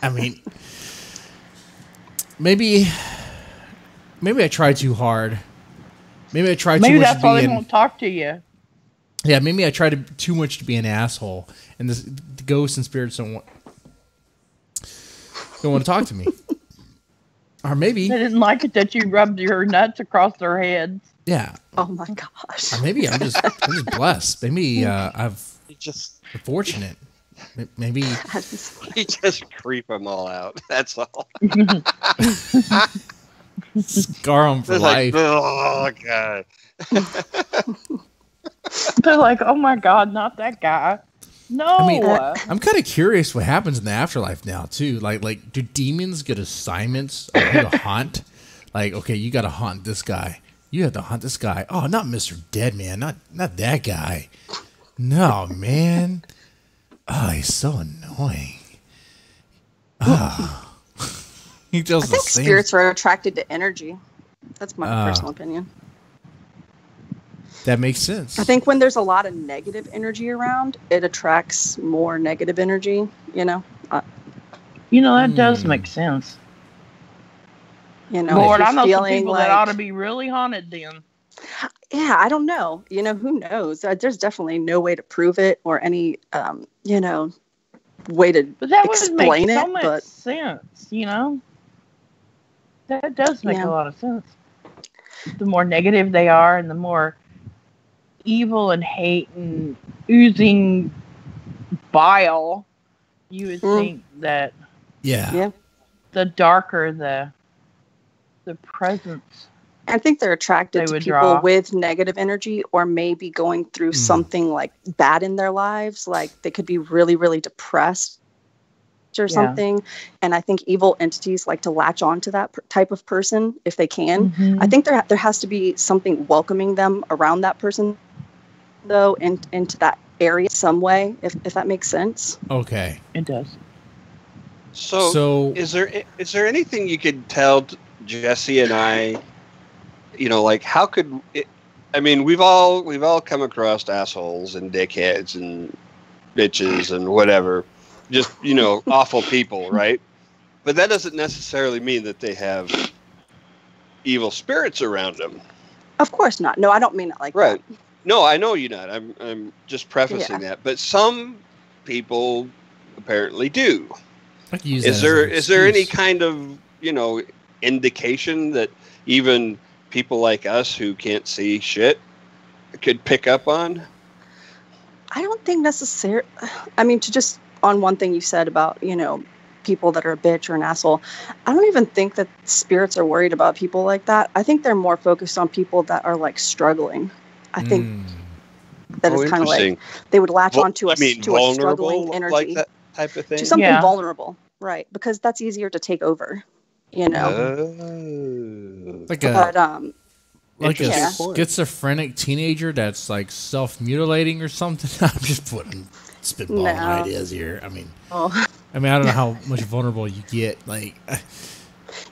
I mean, maybe I tried too hard. Maybe I tried too much. Maybe that's why they won't talk to you. Yeah, maybe I tried too much to be an asshole, and the ghosts and spirits don't want to talk to me. Or maybe they didn't like it that you rubbed your nuts across their heads. Yeah. Oh my gosh. Or maybe I'm just blessed. Maybe I'm fortunate. Maybe you just creep them all out. That's all. Scar them for life. Like, oh god. They're like, oh my god, not that guy. No. I mean, I'm kind of curious what happens in the afterlife now too. Like, do demons get assignments on who to hunt? Like, okay, you got to hunt this guy. You have to hunt this guy. Oh, not Mr. Deadman. Not that guy. No, man. Oh, he's so annoying. Oh. He feels I think the same. spirits are attracted to energy. That's my personal opinion. That makes sense. I think when there's a lot of negative energy around, it attracts more negative energy, you know? That does make sense. You know, Lord, if I you're know some feeling people that ought to be really haunted then. Yeah, I don't know. You know, who knows? There's definitely no way to prove it or any, way to But that would explain make so it. much But sense, That does make Yeah. a lot of sense. The more negative they are and the more evil and hate and oozing bile, you would think that Yeah. the darker the presence. I think they're attracted They to would people draw. with negative energy or maybe going through something like bad in their lives. Like they could be really, really depressed or something. And I think evil entities like to latch on to that type of person if they can. Mm-hmm. I think there has to be something welcoming them around that person, though, into that area some way, if that makes sense. Okay. It does. So is there anything you could tell Jesse and I, like how could it, I mean, we've all come across assholes and dickheads and bitches and whatever, just, awful people, right? But that doesn't necessarily mean that they have evil spirits around them. Of course not. No, I don't mean it like right. that. No, I know you're not. I'm just prefacing that. But some people apparently do. I can use Is that as an is there any excuse. kind of, indication that even people like us who can't see shit could pick up on? I don't think necessarily. I mean, to just on one thing you said about, people that are a bitch or an asshole, I don't even think that spirits are worried about people like that. I think they're more focused on people that are like struggling. I think that it's kind of like they would latch onto a struggling energy, like that type of thing, to something vulnerable, right? Because that's easier to take over, Like But, a Interesting point. schizophrenic teenager that's like self-mutilating or something. I'm just spitballing ideas here. I mean, I don't know how much vulnerable you get. Like,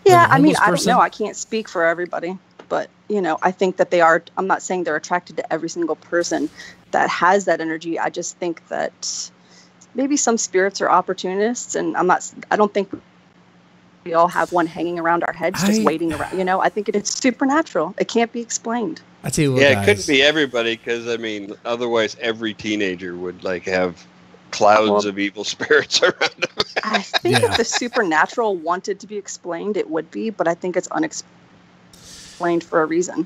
yeah, I mean, I don't know. I can't speak for everybody, but I think that they are. I'm not saying they're attracted to every single person that has that energy. I just think that maybe some spirits are opportunists, and I don't think we all have one hanging around our heads, just waiting around. I think it's supernatural. It can't be explained. I tell you what, it guys. couldn't be everybody, because otherwise every teenager would have clouds of evil spirits around them. I think if the supernatural wanted to be explained, it would be, but I think it's unexplained for a reason.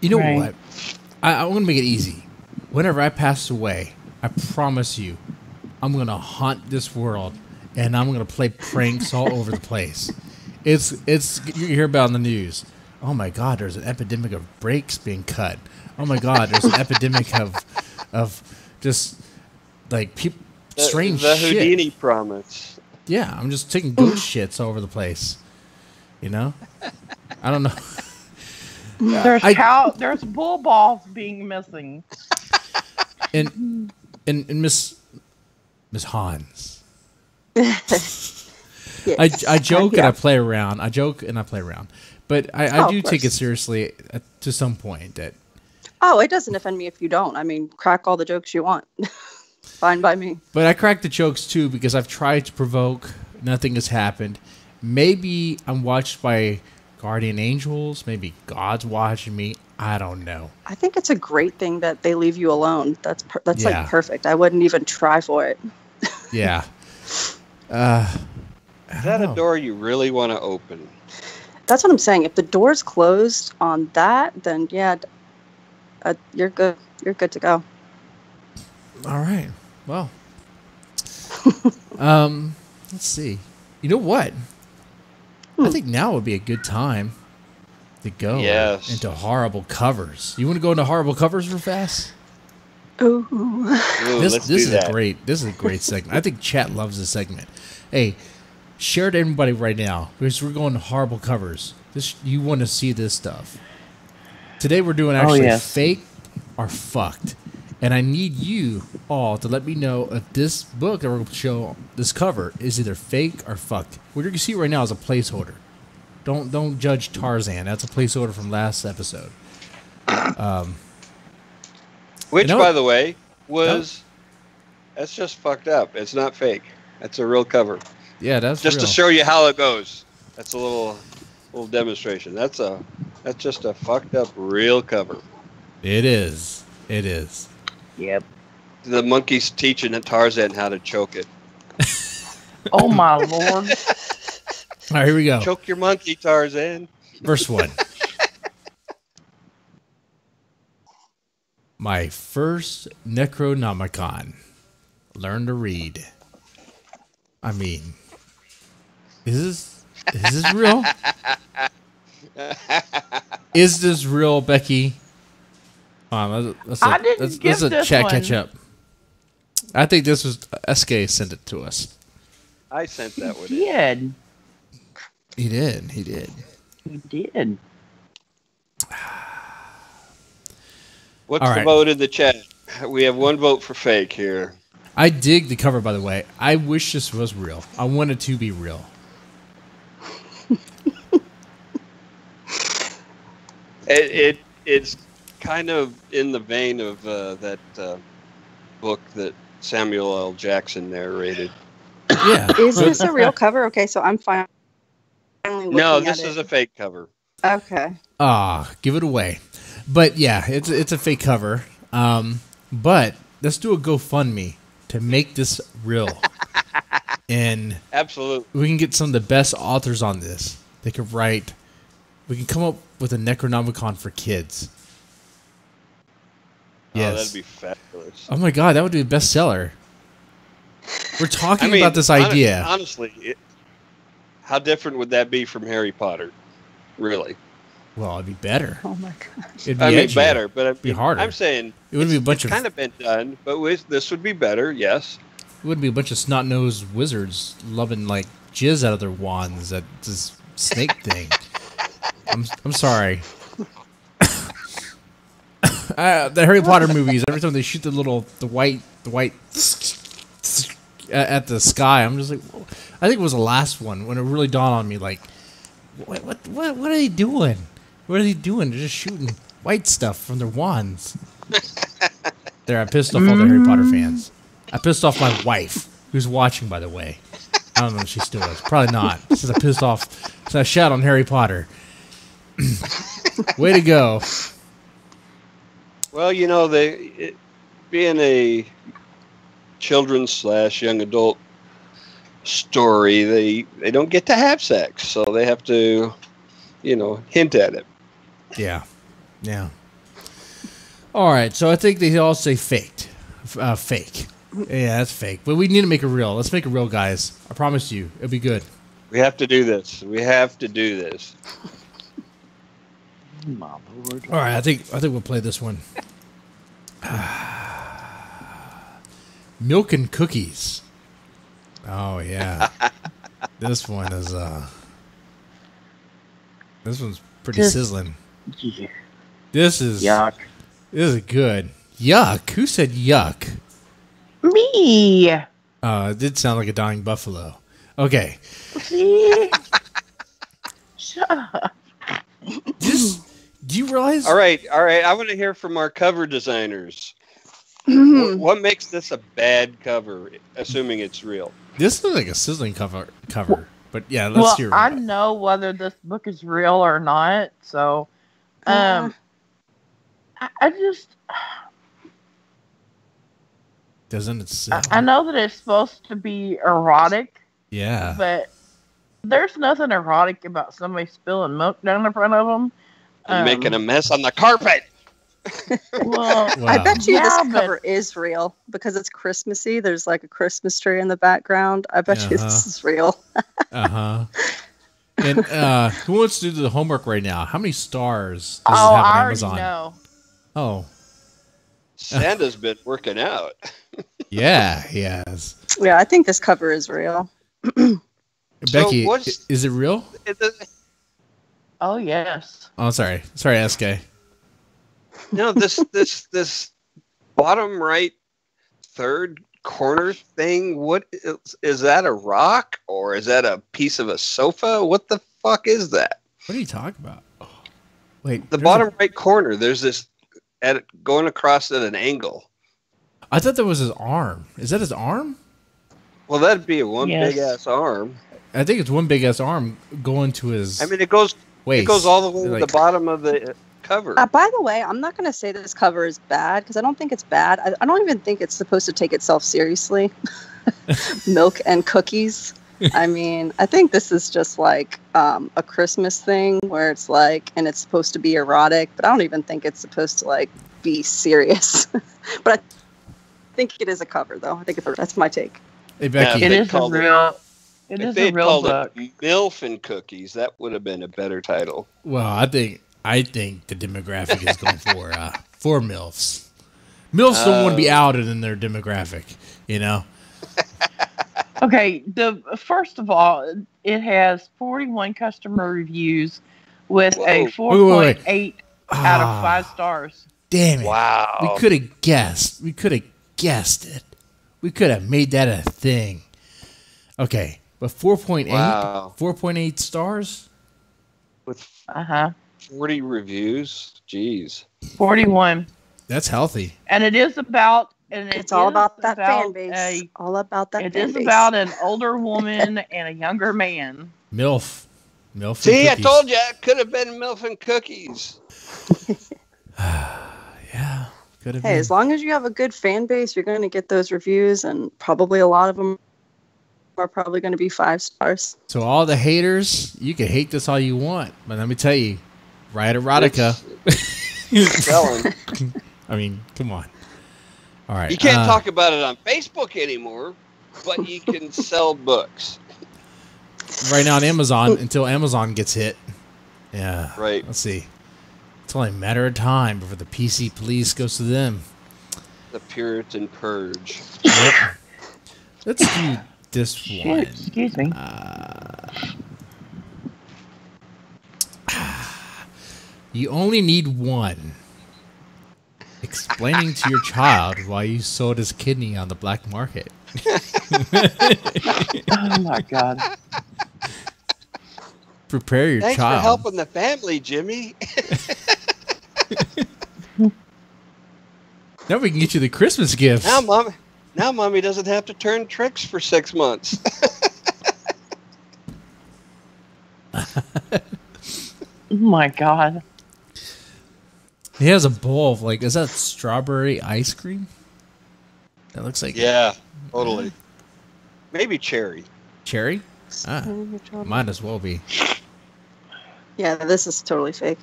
You know what? I'm going to make it easy. Whenever I pass away, I promise you, I'm going to haunt this world, and I'm going to play pranks all over the place. It's you hear about in the news. Oh my God, there's an epidemic of brakes being cut. Oh my God, there's an epidemic of just like people strange the shit. Houdini promise. Yeah, I'm just taking ghost shits all over the place. I don't know. There's bull balls being missing. And Miss Heinz. Yes. I joke and I play around. But I do take it seriously to some point. That it doesn't offend me if you don't. I mean, crack all the jokes you want. Fine by me. But I crack the jokes too because I've tried to provoke. Nothing has happened. Maybe I'm watched by guardian angels. Maybe God's watching me. I don't know. I think it's a great thing that they leave you alone. That's like perfect. I wouldn't even try for it. Yeah. Is that a door you really want to open? That's what I'm saying. If the door's closed on that, then you're good. You're good to go. All right. Well, let's see. You know what? I think now would be a good time to go into horrible covers. You want to go into horrible covers real fast? Ooh. This is a great segment. I think chat loves this segment. Hey, share it to everybody right now because we're going to horrible covers. You want to see this stuff. Today we're doing actually fake or fucked. And I need you all to let me know if this book that we're going to show, this cover, is either fake or fucked. What you can see right now is a placeholder. Don't judge Tarzan. That's a placeholder from last episode. Which, by the way, that's just fucked up. It's not fake. That's a real cover. Yeah, that's just real. To show you how it goes. That's a little demonstration. That's just a fucked up real cover. It is. It is. Yep. The monkey's teaching Tarzan how to choke it. Oh my lord. All right, here we go. Choke your monkey, Tarzan. Verse 1. My first Necronomicon. Learn to read. I mean, is this real? Is this real, Becky? Let's catch up. I think this was SK sent it to us. I sent that one. He did. He did. He did. What's the vote in the chat? We have one vote for fake here. I dig the cover, by the way. I wish this was real. I want it to be real. It's kind of in the vein of that book that Samuel L. Jackson narrated. Yeah. Is this a real cover? Okay, so I'm finally looking No, at this it. is a fake cover. Okay. Give it away. But yeah, it's a fake cover. But let's do a GoFundMe to make this real. And absolutely, we can get some of the best authors on this. They could write. We can come up with a Necronomicon for kids. Yes. Oh, that'd be fabulous. Oh my god, that would be a bestseller. We're talking about this idea. Honestly, how different would that be from Harry Potter? Really? Well, it'd be better. Oh my god. It'd be edgier. Better, but it'd be harder. I'm saying it would be a bunch of kind of been done, but this would be better. Yes. It wouldn't be a bunch of snot-nosed wizards loving like jizz out of their wands at this snake thing. I'm sorry. The Harry Potter movies, every time they shoot the white at the sky, I'm just like, I think it was the last one when it really dawned on me, like, what are they doing? What are they doing? They're just shooting white stuff from their wands. There, I pissed off all the Harry Potter fans. I pissed off my wife, who's watching, by the way. I don't know if she still is. Probably not. Since I pissed off, so I shat on Harry Potter. Way to go. Well, you know, being a children's / young adult story, they don't get to have sex, so they have to, hint at it. Yeah. All right, so I think they all say faked. Fake. Yeah, that's fake. But we need to make it real. Let's make it real, guys. I promise you, it'll be good. We have to do this. My Lord. All right, I think we'll play this one. Milk and cookies. Oh yeah, this one is this one's pretty sizzling. Yeah. This is yuck. This is good. Yuck. Who said yuck? Me. It did sound like a dying buffalo. Okay. See? Shut up. Do you realize? All right. I want to hear from our cover designers. What makes this a bad cover, assuming it's real? This looks like a sizzling cover. But yeah, let's hear. I know whether this book is real or not. So, I just doesn't it sizzle? I know that it's supposed to be erotic. Yeah. But there's nothing erotic about somebody spilling milk down in front of them. And making a mess on the carpet. Well, I bet you this cover is real because it's Christmassy. There's like a Christmas tree in the background. I bet you this is real. And who wants to do the homework right now? How many stars does it have on Amazon? I already know. Oh. Santa's been working out. Yeah, he has. Yeah, I think this cover is real. Becky, is it real? Oh, yes. Oh, sorry. Sorry, SK. No, this bottom right third corner thing, what is that, a rock or is that a piece of a sofa? What the fuck is that? What are you talking about? Oh, wait, the bottom right corner, there's this going across at an angle. I thought that was his arm. Is that his arm? Well, that'd be one big ass arm. I think it's one big ass arm going to his. I mean, it goes waist. It goes all the way to the bottom of the cover. By the way, I'm not going to say that this cover is bad because I don't think it's bad. I don't even think it's supposed to take itself seriously. Milk and cookies. I mean, I think this is just like a Christmas thing where it's like, and it's supposed to be erotic, but I don't even think it's supposed to like be serious. But I think it is a cover, though. I think that's my take. Hey, Becky, it is a real. It is a real book. MILF and Cookies, that would have been a better title. Well, I think the demographic is going for MILFs. MILFs don't want to be outed in their demographic, you know. Okay, first of all, it has 41 customer reviews with a 4.8 out of 5 stars. Damn it! Wow, we could have guessed. We could have guessed it. We could have made that a thing. Okay, but 4.8, 4.8 stars with 40 reviews. Jeez, 41. That's healthy. And it is about. And it's all about that fan base. All about that fan base. It is about an older woman and a younger man. MILF. See, I told you it could have been MILF and Cookies. Yeah, could have been. Hey, as long as you have a good fan base, you're going to get those reviews, and probably a lot of them are probably going to be 5 stars. So all the haters, you can hate this all you want, but let me tell you, Riot Erotica. Selling. I mean, come on. All right. You can't talk about it on Facebook anymore, but you can sell books. Right now on Amazon until Amazon gets hit. Yeah. Right. Let's see. It's only a matter of time before the PC police goes to them. The Puritan Purge. Yep. Let's do this one. Excuse me. You only need one. Explaining to your child why you sold his kidney on the black market. Oh my God. Prepare your Thanks child. for helping the family, Jimmy. Now we can get you the Christmas gifts. Now mommy doesn't have to turn tricks for 6 months. Oh my God. He has a bowl of is that strawberry ice cream? That looks like totally. Maybe cherry. Cherry? Might as well be. Yeah, this is totally fake.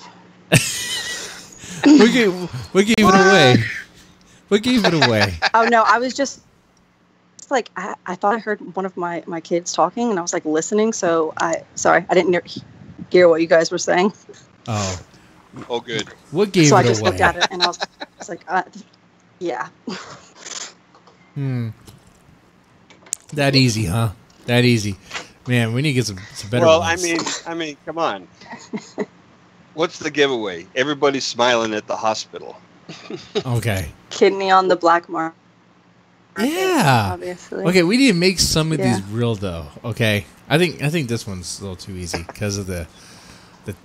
We gave it away. We gave it away. Oh no, I was just like I thought I heard one of my kids talking, and I was like listening. So I didn't hear what you guys were saying. Oh, good. What gave it away? So I just looked at it and I was like, yeah. That easy, huh? That easy. Man, we need to get some better ones. Well, I mean, come on. What's the giveaway? Everybody's smiling at the hospital. Okay. Kidney on the black market. Yeah. Obviously. Okay, we need to make some of these real though. Okay. I think this one's a little too easy because of the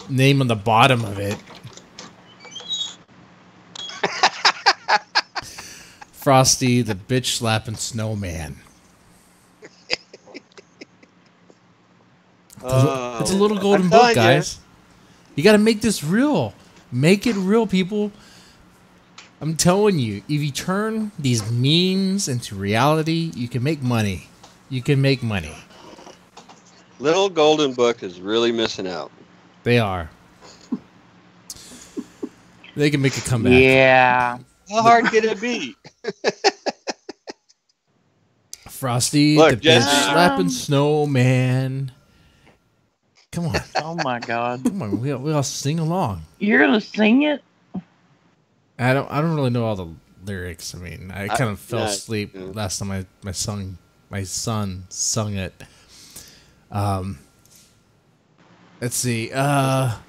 name on the bottom of it. Frosty the bitch slapping snowman. It's a little golden book, guys. You got to make this real. Make it real, people. I'm telling you, if you turn these memes into reality, you can make money. You can make money. Little Golden Book is really missing out. They are. They can make a comeback. Yeah. How hard can it be? Frosty the bitch slapping snowman. Come on. Oh my God. Come on, we all sing along. You're gonna sing it? I don't really know all the lyrics. I mean, I kind of fell asleep last time my son sung it. Let's see. That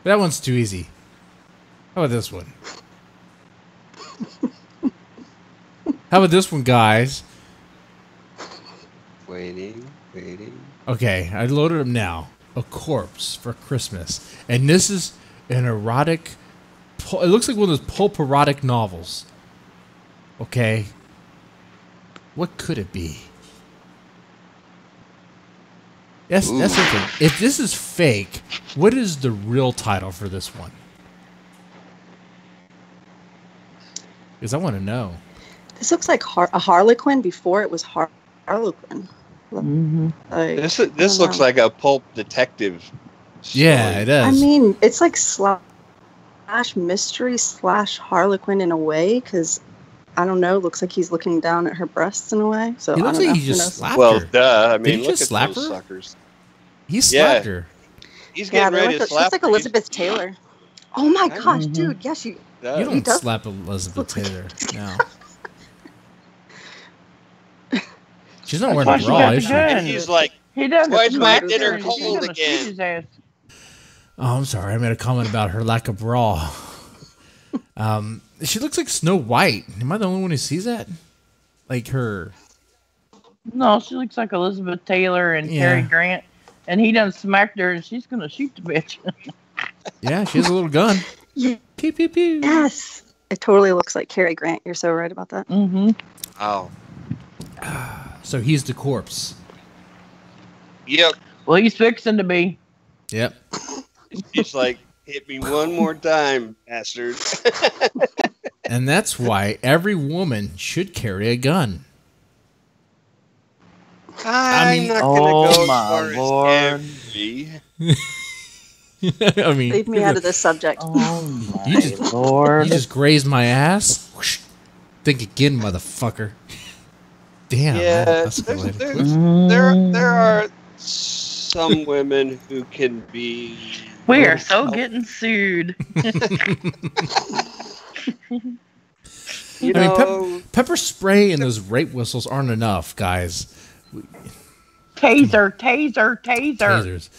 one's too easy. How about this one? How about this one, guys? Waiting. Okay, I loaded them now. A corpse for Christmas. And this is an erotic... It looks like one of those pulp erotic novels. Okay. What could it be? That's the thing. If this is fake, what is the real title for this one? Because I want to know. This looks like a Harlequin before it was Harlequin. Like, This looks like a pulp detective story. Yeah, it does. I mean, it's like slash mystery slash Harlequin in a way, because I don't know. Looks like he's looking down at her breasts in a way. So It looks I don't like know. he just slapped Well, her. duh. I Did mean, he look just at slap those her? suckers. He slapped her. He's Yeah, getting ready to she slap looks like her. Elizabeth Taylor. Oh my gosh, Mhm. dude! Yes, you. You don't does slap Elizabeth Taylor. No. She's not That's wearing why a she bra, got is the she? gun. And he's like, He doesn't Why is my smack dinner her and cold she's gonna again? shoot his ass. Oh, I'm sorry. I made a comment about her lack of bra. She looks like Snow White. Am I the only one who sees that? Like her... No, she looks like Elizabeth Taylor and Cary Grant. And he done smacked her and she's gonna shoot the bitch. Yeah, she has a little gun. Yeah. Pew, pew, pew. Yes, it totally looks like Cary Grant. You're so right about that. Mm-hmm. oh, So he's the corpse. yep. Well, he's fixing to be. Yep. He's like, hit me one more time, bastard. And that's why every woman should carry a gun. I'm not oh going to go my as far Lord. as every. I mean, Leave me out of this subject. Oh my You just- Lord. you just grazed my ass. Whoosh. Think again, motherfucker. Damn. Yeah, that's there's, escalated. there are some women who can be. We are so getting sued. You I mean, know, pepper spray and those rape whistles aren't enough, guys. Taser. Tasers.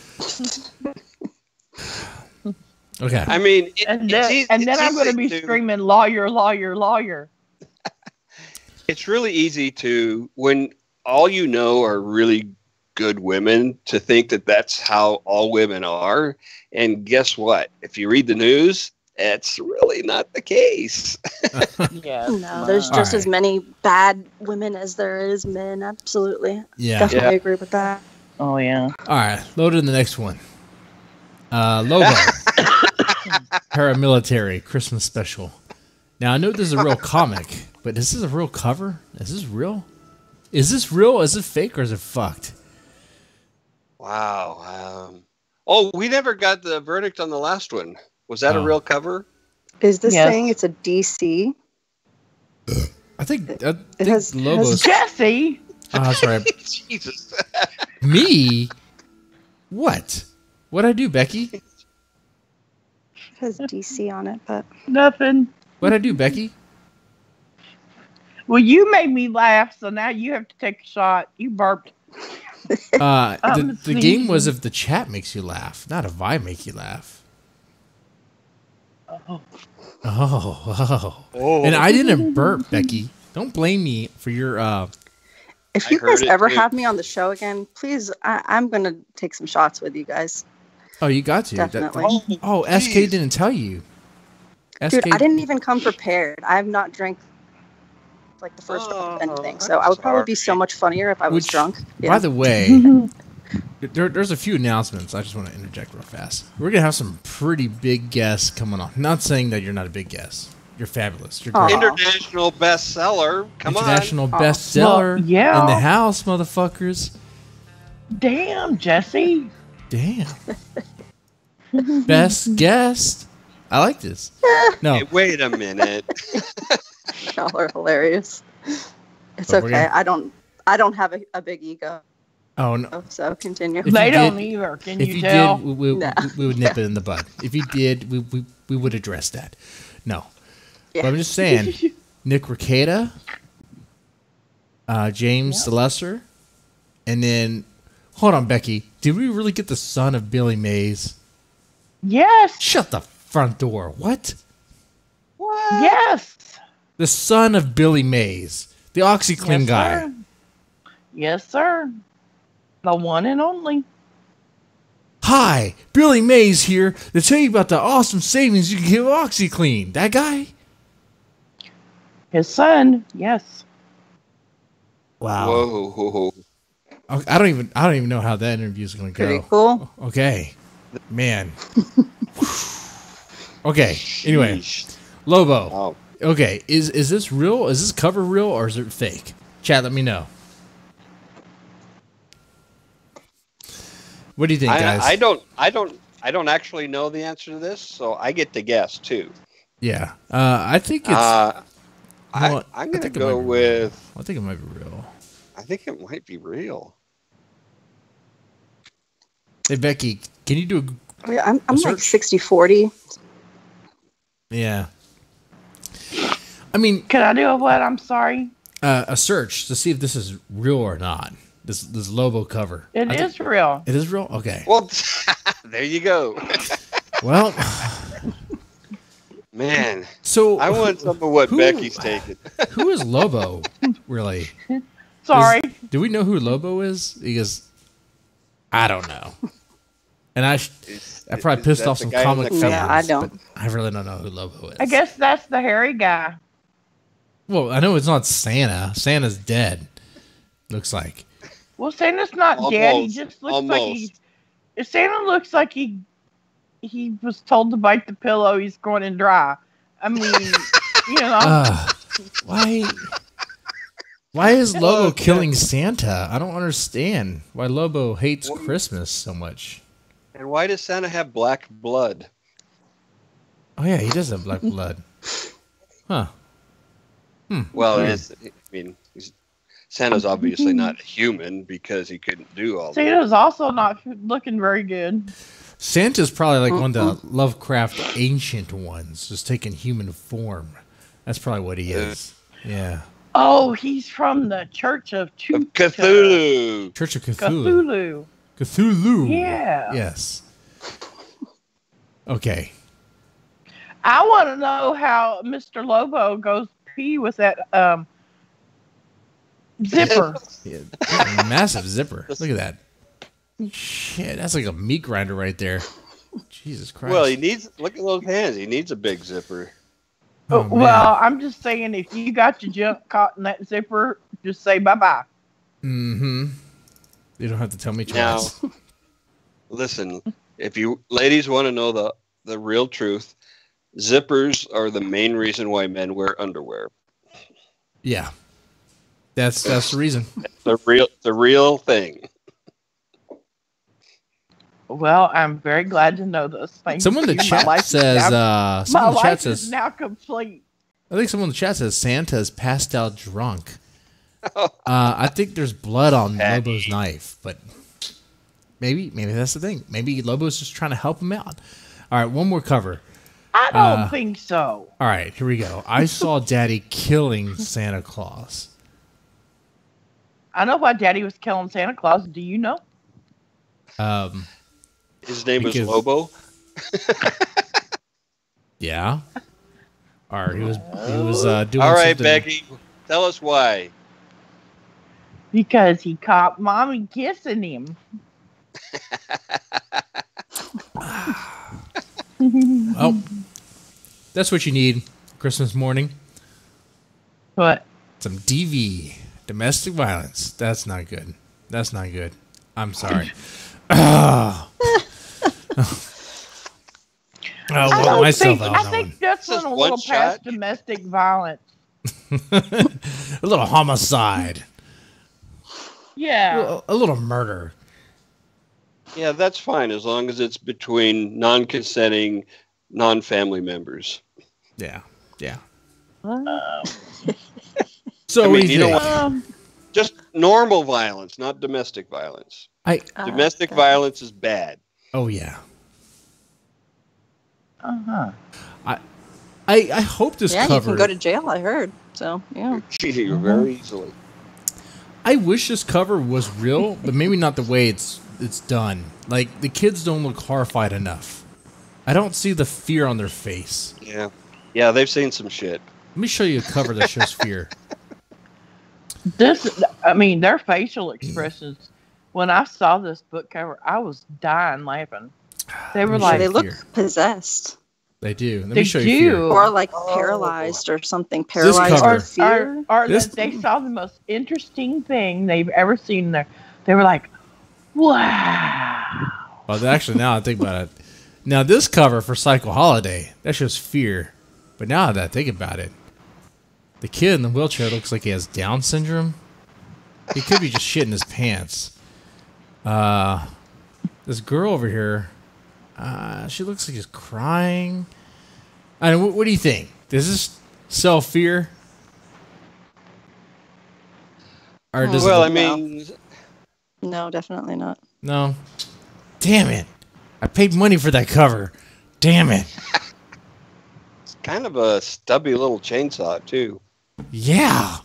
Okay. I mean, And then I'm going to be screaming, lawyer, lawyer, lawyer. It's really easy to, when all you know are really good women, to think that that's how all women are. And guess what? If you read the news, it's really not the case. Yes. No, there's just All as many bad women as there is men. Absolutely. Yeah. Definitely agree with that. Oh, yeah. All right. Load in the next one. Logo. Paramilitary Christmas special. Now, I know this is a real comic, but is this a real cover? Is this real? Is this real? Is it fake or is it fucked? Wow. We never got the verdict on the last one. Was that a Oh. real cover? Is this Yes. saying it's a DC? I think has- logos. Jesse! Oh, sorry. Jesus. Me? What? What'd I do, Becky? It has DC on it, but Nothing. What'd I do, Becky? Well, you made me laugh, so now you have to take a shot. You burped. The game was if the chat makes you laugh, not if I make you laugh. Oh. And I didn't burp, Becky. Don't blame me for your. if I you guys heard it ever too. have me on the show again, please, I'm going to take some shots with you guys. Oh, you got to. Definitely. SK didn't tell you. Dude, I didn't even come prepared. I have not drank like the first round of anything, so I would probably be so much funnier if I was drunk. By the way, there's a few announcements. I just want to interject real fast. We're gonna have some pretty big guests coming on. Not saying that you're not a big guest. You're fabulous. You're great. International bestseller. Come International on. bestseller Well, yeah. in the house, motherfuckers. Damn, Jesse. Damn. Best guest. I like this. No, Hey, wait a minute. Y'all are hilarious. It's But we're okay. gonna- I don't have a big ego, oh no. so continue. If They you don't did- either. Can If you you tell? did, we Nah. would nip it in the bud. If you did, we would address that. No. Yeah. But I'm just saying, Nick Ricada, James Celesser, and then, hold on, Becky. Did we really get the son of Billy Mays? Yes. Shut the front door. What? Yes. The son of Billy Mays. The OxyClean guy. Sir. Yes, sir. The one and only. Hi, Billy Mays here to tell you about the awesome savings you can get with OxyClean. That guy? His son. Yes. Wow. Whoa. I don't even know how that interview is going to go. Pretty cool. Okay, man. Okay. Anyway, Sheesh. Lobo. Wow. Okay, is this real? Is this cover real or is it fake? Chat, let me know. What do you think, guys? I don't actually know the answer to this, so I get to guess too. Yeah, I think it's. I'm going to go with. I think it might be real. I think it might be real. Hey Becky, can you do a? Yeah, I'm like search? 60-40. Yeah. I mean, Can I do a what? I'm sorry. a search to see if this is real or not. This Lobo cover. It is real. It is real. Okay. Well, there you go. Well, Man, so I want some of what who- Becky's taking. who is Lobo? Really? Sorry. Do we know who Lobo is? Because I don't know. And I probably Is pissed that off the some guy in comic the fans. Yeah, I don't. but I really don't know who Lobo is. I guess that's the hairy guy. Well, I know it's not Santa. Santa's dead. Looks like. Well, Santa's not dead. He Almost. just looks like he. Santa looks like he was told to bite the pillow. He's going in dry. I mean, you know. Why is Lobo killing Santa? I don't understand why Lobo hates Christmas so much. And why does Santa have black blood? Oh yeah, he does have black blood. Huh. Well, Santa's obviously not human because he couldn't do all that. Santa's also not looking very good. Santa's probably like one of the Lovecraft ancient ones, just taking human form. That's probably what he is. Yeah. Oh, he's from the Church of Cthulhu. Church of Cthulhu. Cthulhu. Cthulhu. Yeah. Yes. Okay. I want to know how Mr. Lobo goes pee with that zipper. Yeah, massive zipper. Look at that. Shit, that's like a meat grinder right there. Jesus Christ. Well, look at those hands. He needs a big zipper. Oh, man. Well, I'm just saying, if you got your junk caught in that zipper, just say bye-bye. Mm-hmm. You don't have to tell me Now, twice. listen, if you ladies want to know the real truth, zippers are the main reason why men wear underwear. Yeah. That's the reason. The real thing. Well, I'm very glad to know this. Thank Someone in the you. chat says my someone in the chat life says is now complete. I think someone in the chat says Santa's passed out drunk. I think there's blood on Lobo's knife, but maybe that's the thing. Maybe Lobo's just trying to help him out. All right, one more cover. I don't think so. All right, here we go. I saw Daddy killing Santa Claus. I know why Daddy was killing Santa Claus. Do you know? His name is Because- Lobo. Yeah. Or he was doing All right, something. Becky, tell us why. Because he caught Mommy kissing him. Oh, that's what you need Christmas morning. What? Some DV, domestic violence. That's not good. That's not good. I'm sorry. I myself out I on that think that's Just a one little past shot? domestic violence. one. A little homicide. Yeah. A little murder. Yeah, that's fine as long as it's between non-consenting, non-family members. Yeah. Yeah. Um, So I what mean, do you you don't think? want- Just normal violence, not domestic violence. Domestic violence is bad. Oh yeah. uh-huh. I hope this Yeah, cover. you can go to jail, I heard. So, yeah. Very easily. I wish this cover was real, but maybe not the way it's done. Like the kids don't look horrified enough. I don't see the fear on their face. Yeah, they've seen some shit. Let me show you a cover that shows fear. I mean, their facial expressions. When I saw this book cover, I was dying laughing. They were like, they look possessed. They do. Let they me show you fear. do. Or like paralyzed or something. Paralyzed cover. with fear. Or This- that they saw the most interesting thing they've ever seen there. They were like, wow. Well, actually, now I think about it. Now, this cover for Cycle Holiday, that shows fear. But now that I think about it, the kid in the wheelchair looks like he has Down syndrome. He could be just shitting his pants. This girl over here, she looks like she's crying. I mean, what do you think? Does this sell fear? Or does Well, it, I mean, No, definitely not. no? Damn it. I paid money for that cover. Damn it. it's kind of a stubby little chainsaw too. Yeah.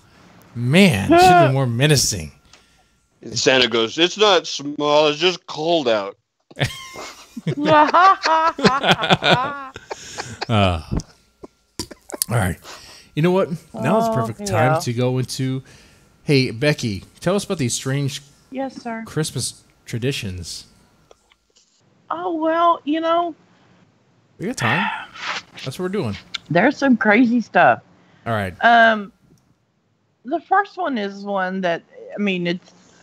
Man, it should have been more menacing. And Santa goes, "It's not small. It's just cold out." All right. You know what? Now is the perfect time yeah. to go into. Hey, Becky, tell us about these strange Yes, sir. Christmas traditions. Oh, well, We got time. That's what we're doing. there's some crazy stuff. All right. The first one is one that, I mean,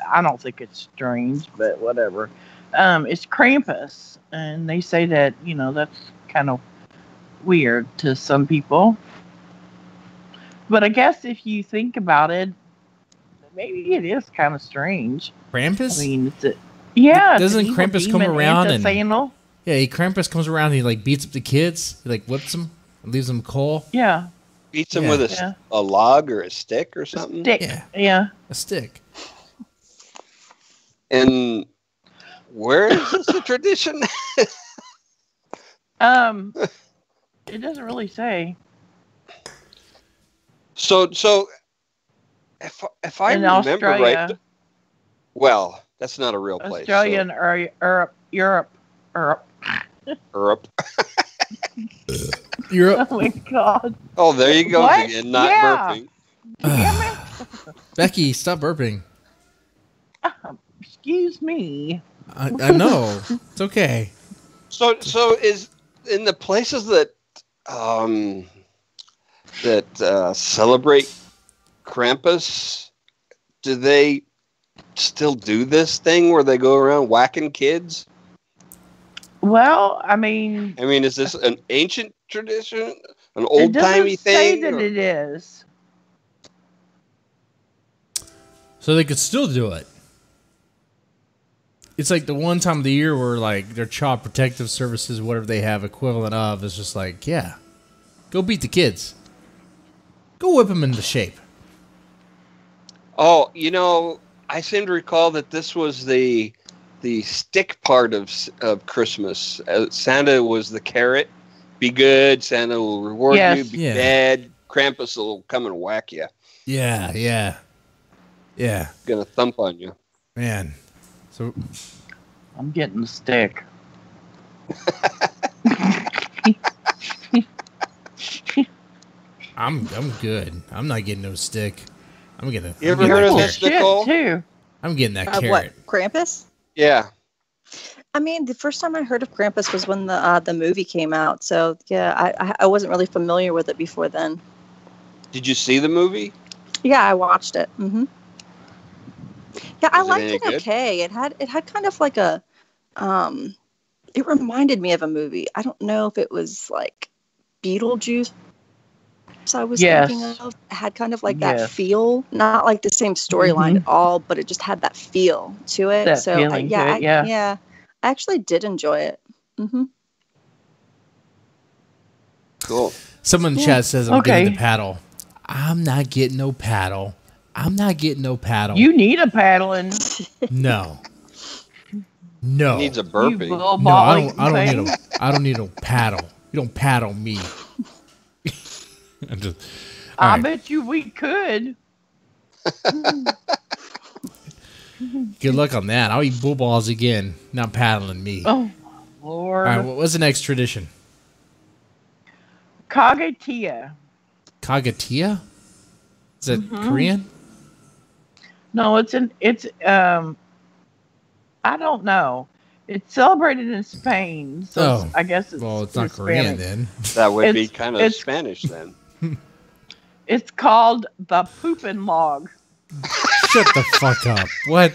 I don't think it's strange, but whatever. It's Krampus. And they say that, that's kind of weird to some people. But I guess if you think about it, maybe it is kind of strange. Krampus? I mean, yeah. Doesn't it's an evil Krampus come demon around and- anti-Sandal. Yeah, Krampus comes around and he like beats up the kids. He like whips them, leaves them cold. Yeah. Beats him Yeah. with a log or a stick or something. Stick. Yeah. Yeah. A stick. And where is this a tradition? It doesn't really say. So if I In remember Australia. right, well, that's not a real place. Australia and Europe. Europe. You're Oh my God. Oh, there you go What? again, not Yeah. burping. Damn Becky, stop burping. it. Excuse me. I know. It's okay. So is in the places that celebrate Krampus, do they still do this thing where they go around whacking kids? Well, I mean, Is this an ancient tradition, an it old doesn't timey say thing? that or- it is. So they could still do it. It's like the one time of the year where like their child protective services, whatever they have equivalent of, is just like, yeah, go beat the kids. Go whip them into shape. Oh, I seem to recall that this was the stick part of Christmas. Santa was the carrot. Be good, Santa will reward Yes. you. Be Yeah. bad, Krampus will come and whack you. Yeah. Gonna thump on you. Man. So I'm getting the stick. I'm good. I'm not getting no stick. I'm getting. You ever I'm heard getting of that this, carrot. Nicole? Too. I'm getting that What? carrot. Krampus? Yeah. I mean, the first time I heard of Krampus was when the movie came out. So yeah, I wasn't really familiar with it before then. Did you see the movie? Yeah, I watched it. Mm-hmm. Yeah, I Was it liked any it. good? Okay, it had kind of like a, it reminded me of a movie. I don't know if it was like Beetlejuice. I was Yes. thinking of. It had kind of like Yes. that feel, not like the same storyline Mhm. at all, but it just had that feel to it. That so feeling to it, yeah. I actually did enjoy it. Mm-hmm. Cool. Someone in the chat says I'm Okay. getting the paddle. I'm not getting no paddle. I'm not getting no paddle. You need a paddling. No. No. Needs a You burpee. little No, I balling don't. I don't thing. need a. I don't need a paddle. You don't paddle me. I'm just. all I right. bet you we could. Good luck on that. I'll eat bull balls again. Not paddling me. Oh, All Lord. right. What's the next tradition? Kagatia. Kagatia? Is that Korean? No, I don't know. It's celebrated in Spain, so I guess it's well, it's not Korean then. That would be kind of Spanish then. It's called the poopin' log. Shut the fuck up. What?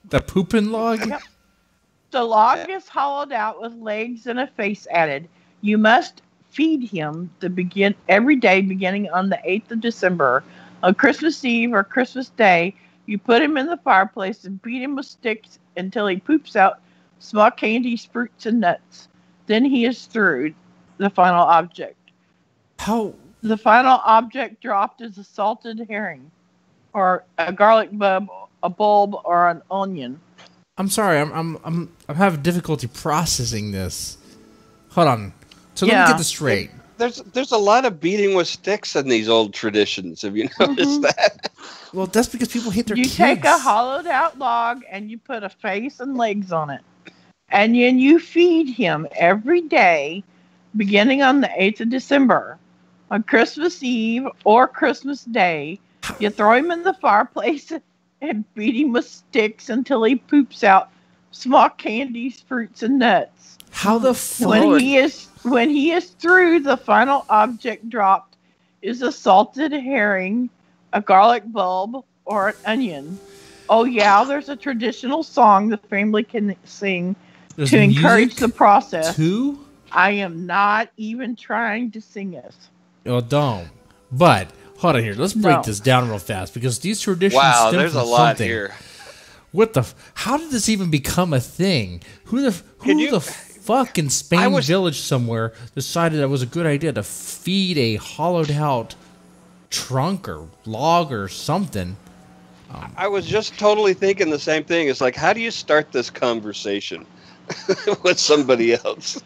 The poopin' log? Yep. The log is hollowed out with legs and a face added. You must feed him every day beginning on the 8th of December. On Christmas Eve or Christmas Day, you put him in the fireplace and beat him with sticks until he poops out small candies, fruits, and nuts. Then he is through. The final object. How? The final object dropped is a salted herring, or a garlic bulb, or an onion. I'm sorry. I'm having difficulty processing this. Hold on. So let me get this straight. There's a lot of beating with sticks in these old traditions. Have you noticed that? Well, that's because people hate their kids. You take a hollowed out log and you put a face and legs on it. And then you feed him every day beginning on the 8th of December. On Christmas Eve or Christmas Day, you throw him in the fireplace and beat him with sticks until he poops out small candies, fruits, and nuts. How the fuck? When he is through, the final object dropped is a salted herring, a garlic bulb, or an onion. Oh yeah, there's a traditional song the family can sing to encourage the process. I am not even trying to sing it. Oh, don't. But hold on here. Let's break this down real fast because these traditions. Wow, stem there's from a lot something. here. What the? How did this even become a thing? Who the fuck in Spain village somewhere decided it was a good idea to feed a hollowed out trunk or log or something? I was just totally thinking the same thing. It's like, how do you start this conversation with somebody else?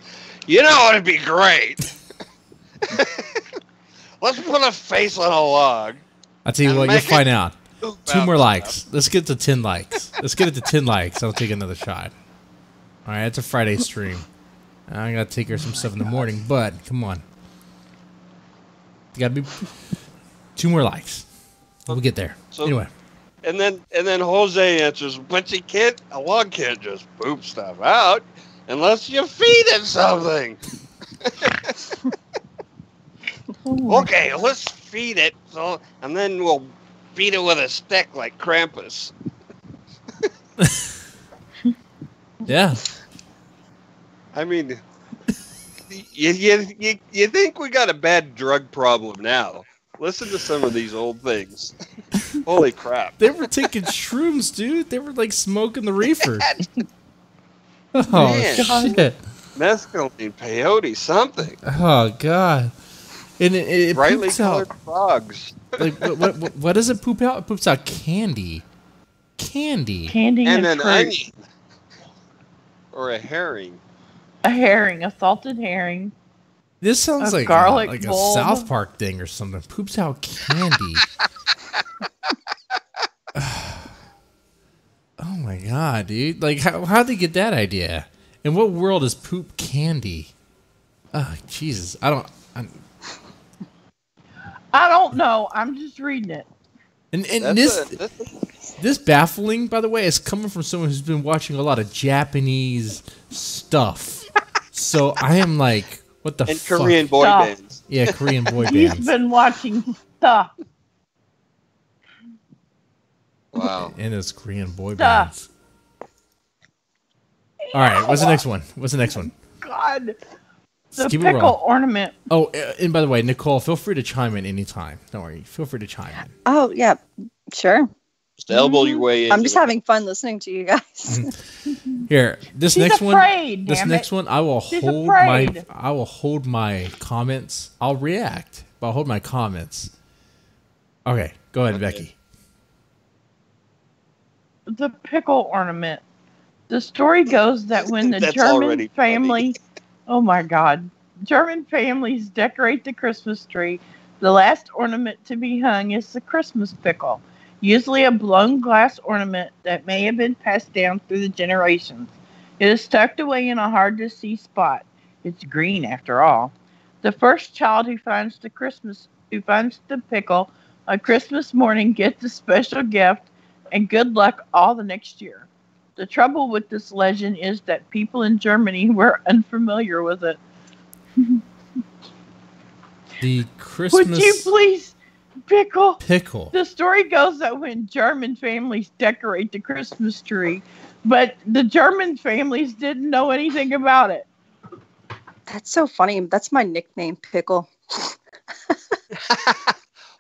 You know, it'd be great. Let's put a face on a log. I'll tell you what, you'll find out. 2 more likes. Let's get to 10 likes. Let's get it to 10 likes. I'll take another shot. All right, it's a Friday stream. I gotta take her some stuff in the morning, but come on. You gotta be 2 more likes. We'll get there. So, anyway. And then Jose answers, but a log can't just poop stuff out unless you feed it something. Okay, let's feed it, and then we'll beat it with a stick like Krampus. Yeah. I mean, you think we got a bad drug problem now? Listen to some of these old things. Holy crap. They were taking shrooms, dude. They were like smoking the reefer. Oh, man. Shit. Mescaline, peyote, something. Oh, God. And it brightly poops colored out, frogs. Like, what does it poop out? It poops out candy. Candy and an onion. Or a herring. A herring, a salted herring. This sounds like a South Park thing or something. Poops out candy. Oh my God, dude! Like, how'd they get that idea? In what world is poop candy? Oh, Jesus! I don't know. I'm just reading it. And this baffling, by the way, is coming from someone who's been watching a lot of Japanese stuff. So I am like, what the fuck? And Korean boy bands. Yeah, Korean boy bands. He's been watching stuff. Wow. And it's Korean boy bands. All right, what's the next one? God. The pickle ornament. Oh, and by the way, Nicole, feel free to chime in anytime. Don't worry. Feel free to chime in. Oh, yeah. Sure. Just elbow your way in. I'm just having fun listening to you guys. Here, this She's next afraid, one. This next one, I will hold my comments. I'll react, but I'll hold my comments. Okay, go ahead, Becky. The pickle ornament. The story goes that when the German family, oh my God, German families decorate the Christmas tree, the last ornament to be hung is the Christmas pickle, usually a blown glass ornament that may have been passed down through the generations. It is tucked away in a hard-to-see spot. It's green, after all. The first child who finds the pickle on Christmas morning gets a special gift and good luck all the next year. The trouble with this legend is that people in Germany were unfamiliar with it. The Christmas... Would you please, Pickle? Pickle. The story goes that when German families decorate the Christmas tree, but the German families didn't know anything about it. That's so funny. That's my nickname, Pickle.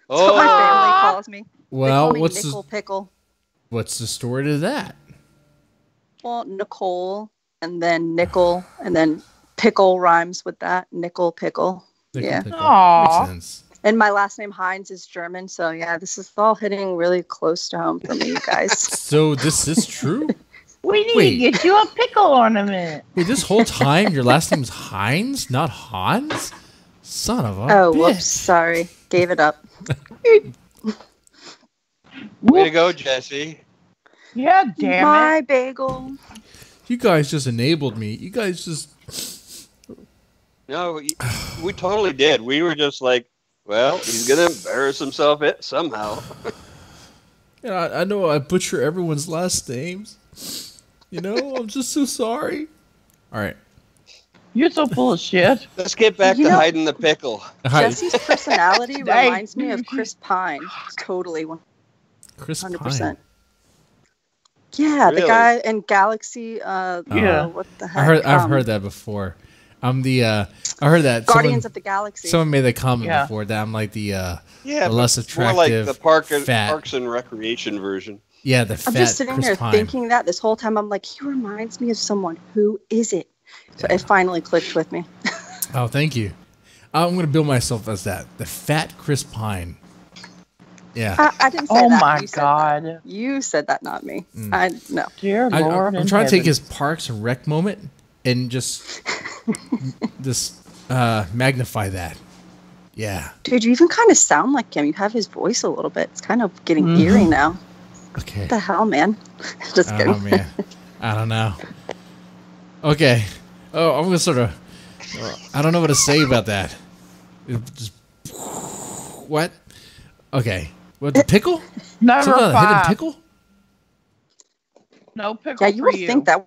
Oh, That's what my family calls me. Well, they call me Nicole Pickle. What's the story to that? Well, Nicole, and then Nickel, and then Pickle rhymes with that. Nickel Pickle. Yeah. Pickle. Aww. Makes sense. And my last name Heinz is German, so yeah, this is all hitting really close to home for me, you guys. So this is true? We need to get you a pickle ornament. Wait, this whole time your last name's Heinz, not Hans? Son of a bitch. Whoops, sorry. Gave it up. way to go, Jesse. Yeah, damn My it. bagel. You guys just enabled me. You guys just... No, we totally did. We were just like, well, he's going to embarrass himself somehow. Yeah, I know I butcher everyone's last names. You know, I'm just so sorry. All right. You're so full of shit. Let's get back to hiding the pickle. Jesse's personality Hey. reminds me of Chris Pine. Totally, 100%. Chris Pine. Yeah, Really? the guy in Galaxy. Yeah. What the heck? I've heard that before. I'm the I heard that Guardians of the Galaxy. someone made that comment Yeah. before that I'm like the Yeah, the less but more like attractive the fat. Parks and Recreation version. Yeah, the I'm fat just sitting Chris there Pine. thinking that this whole time. I'm like, he reminds me of someone. Who is it? So it finally clicked with me. Oh, thank you. I'm gonna bill myself as that. The fat Chris Pine. Yeah. I didn't say Oh that. my You said God. that. You said that, not me. No. Dear Lord. I'm trying to take his Parks and Rec moment and just magnify that. Yeah. Dude, you even kind of sound like him. You have his voice a little bit. It's kind of getting eerie now. Okay. What the hell, man? Just kidding. Oh man. I don't know. Okay. Oh, I'm gonna sort of. I don't know what to say about that. Just, what? Okay. What, the pickle? Number Something about a hidden 5. pickle? No pickle Yeah, you for would you. think that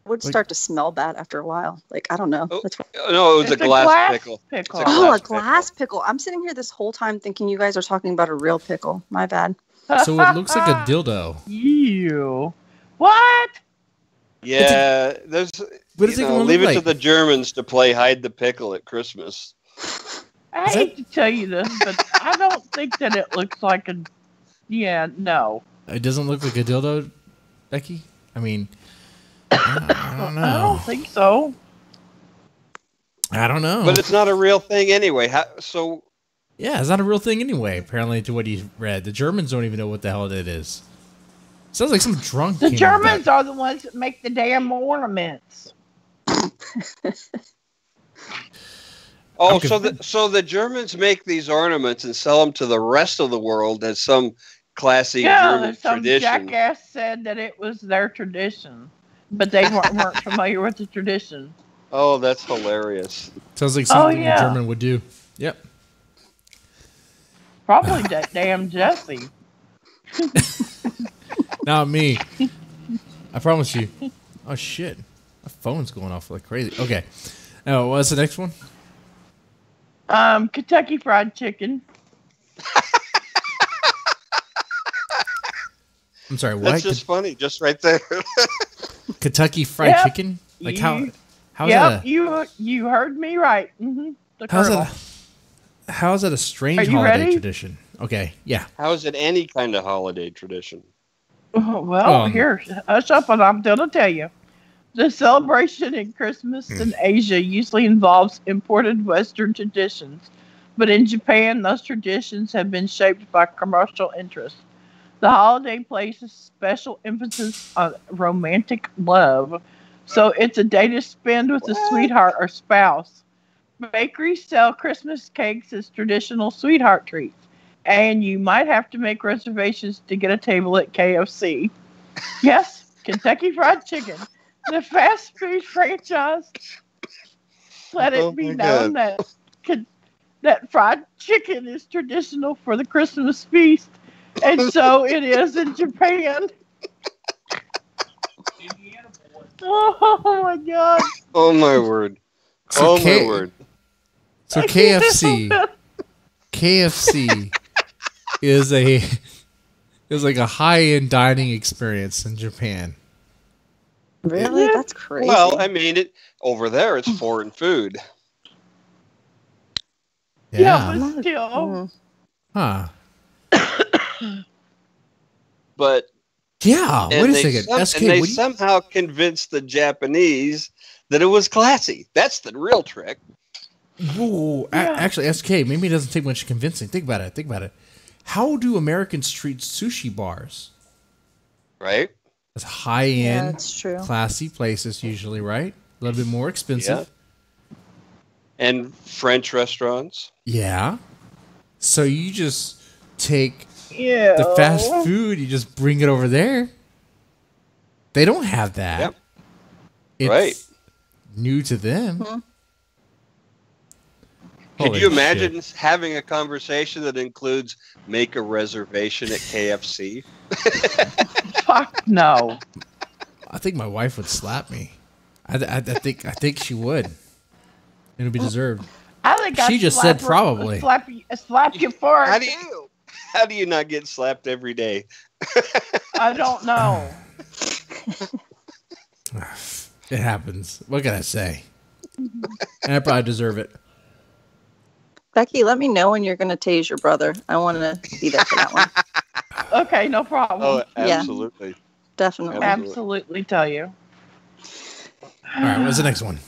would start to smell bad after a while. Like, I don't know. Oh, That's what... no, it was It's a glass pickle. pickle. It's Oh, a pickle. glass pickle. I'm sitting here this whole time thinking you guys are talking about a real pickle. My bad. So it looks like a dildo. You. What? Yeah, there's. What does it gonna leave look it to like? the Germans to play hide the pickle at Christmas. I hate to tell you this, but I don't think that it looks like a. Yeah, no. It doesn't look like a dildo, Becky? I mean, I don't I know. don't think so. I don't know. But it's not a real thing anyway. So Yeah, it's not a real thing anyway, apparently, to what he read. The Germans don't even know what the hell it is. Sounds like some drunk The came up with Germans that. are the ones that make the damn ornaments. Oh, I'm so the Germans make these ornaments and sell them to the rest of the world as some classy German Some tradition. jackass said that it was their tradition, but they weren't familiar with the tradition. Oh, that's hilarious. Sounds like something yeah. a German would do. Yep. Probably that damn Jesse. Not me. I promise you. Oh, shit. My phone's going off like crazy. Okay. Now, what's the next one? Kentucky Fried Chicken. I'm sorry, what? That's just funny, just right there. Kentucky Fried Yep. Chicken? Like how's Yep, that you heard me right. The how's Colonel. how's that a strange Are you holiday ready? tradition? Okay, yeah. How is it any kind of holiday tradition? Well, here, hush up, and I'm going to tell you. The celebration in Christmas in Asia usually involves imported Western traditions, but in Japan, those traditions have been shaped by commercial interests. The holiday places special emphasis on romantic love, so it's a day to spend with a sweetheart or spouse. Bakeries sell Christmas cakes as traditional sweetheart treats, and you might have to make reservations to get a table at KFC. Yes, Kentucky Fried Chicken, the fast food franchise. Let Oh it be my known that fried chicken is traditional for the Christmas feast, And so it is in Japan. Oh my god. Oh my word. So my word. So KFC is like a high-end dining experience in Japan. Really? That's crazy. Well, I mean, over there it's foreign food. Yeah, but still. Huh. But yeah, wait a second. SK, and they somehow convinced the Japanese that it was classy. That's the real trick. Whoa, actually, SK, maybe it doesn't take much convincing. Think about it. How do Americans treat sushi bars? Right? It's high-end, that's true. classy places usually, right? A little bit more expensive. Yeah. And French restaurants. Yeah. So you just take the fast food, you just bring it over there. They don't have that. Yep. It's right. new to them. Mm-hmm. Could you imagine having a conversation that includes make a reservation at KFC? Fuck no. I think my wife would slap me. I think she would. It would be deserved. I think she just said probably. Slap you for it. How do you not get slapped every day? I don't know. It happens. What can I say? And I probably deserve it. Becky, let me know when you're going to tase your brother. I want to be there for that one. Okay, no problem. Oh, absolutely. Yeah, definitely. Absolutely tell you. All right, what's the next one?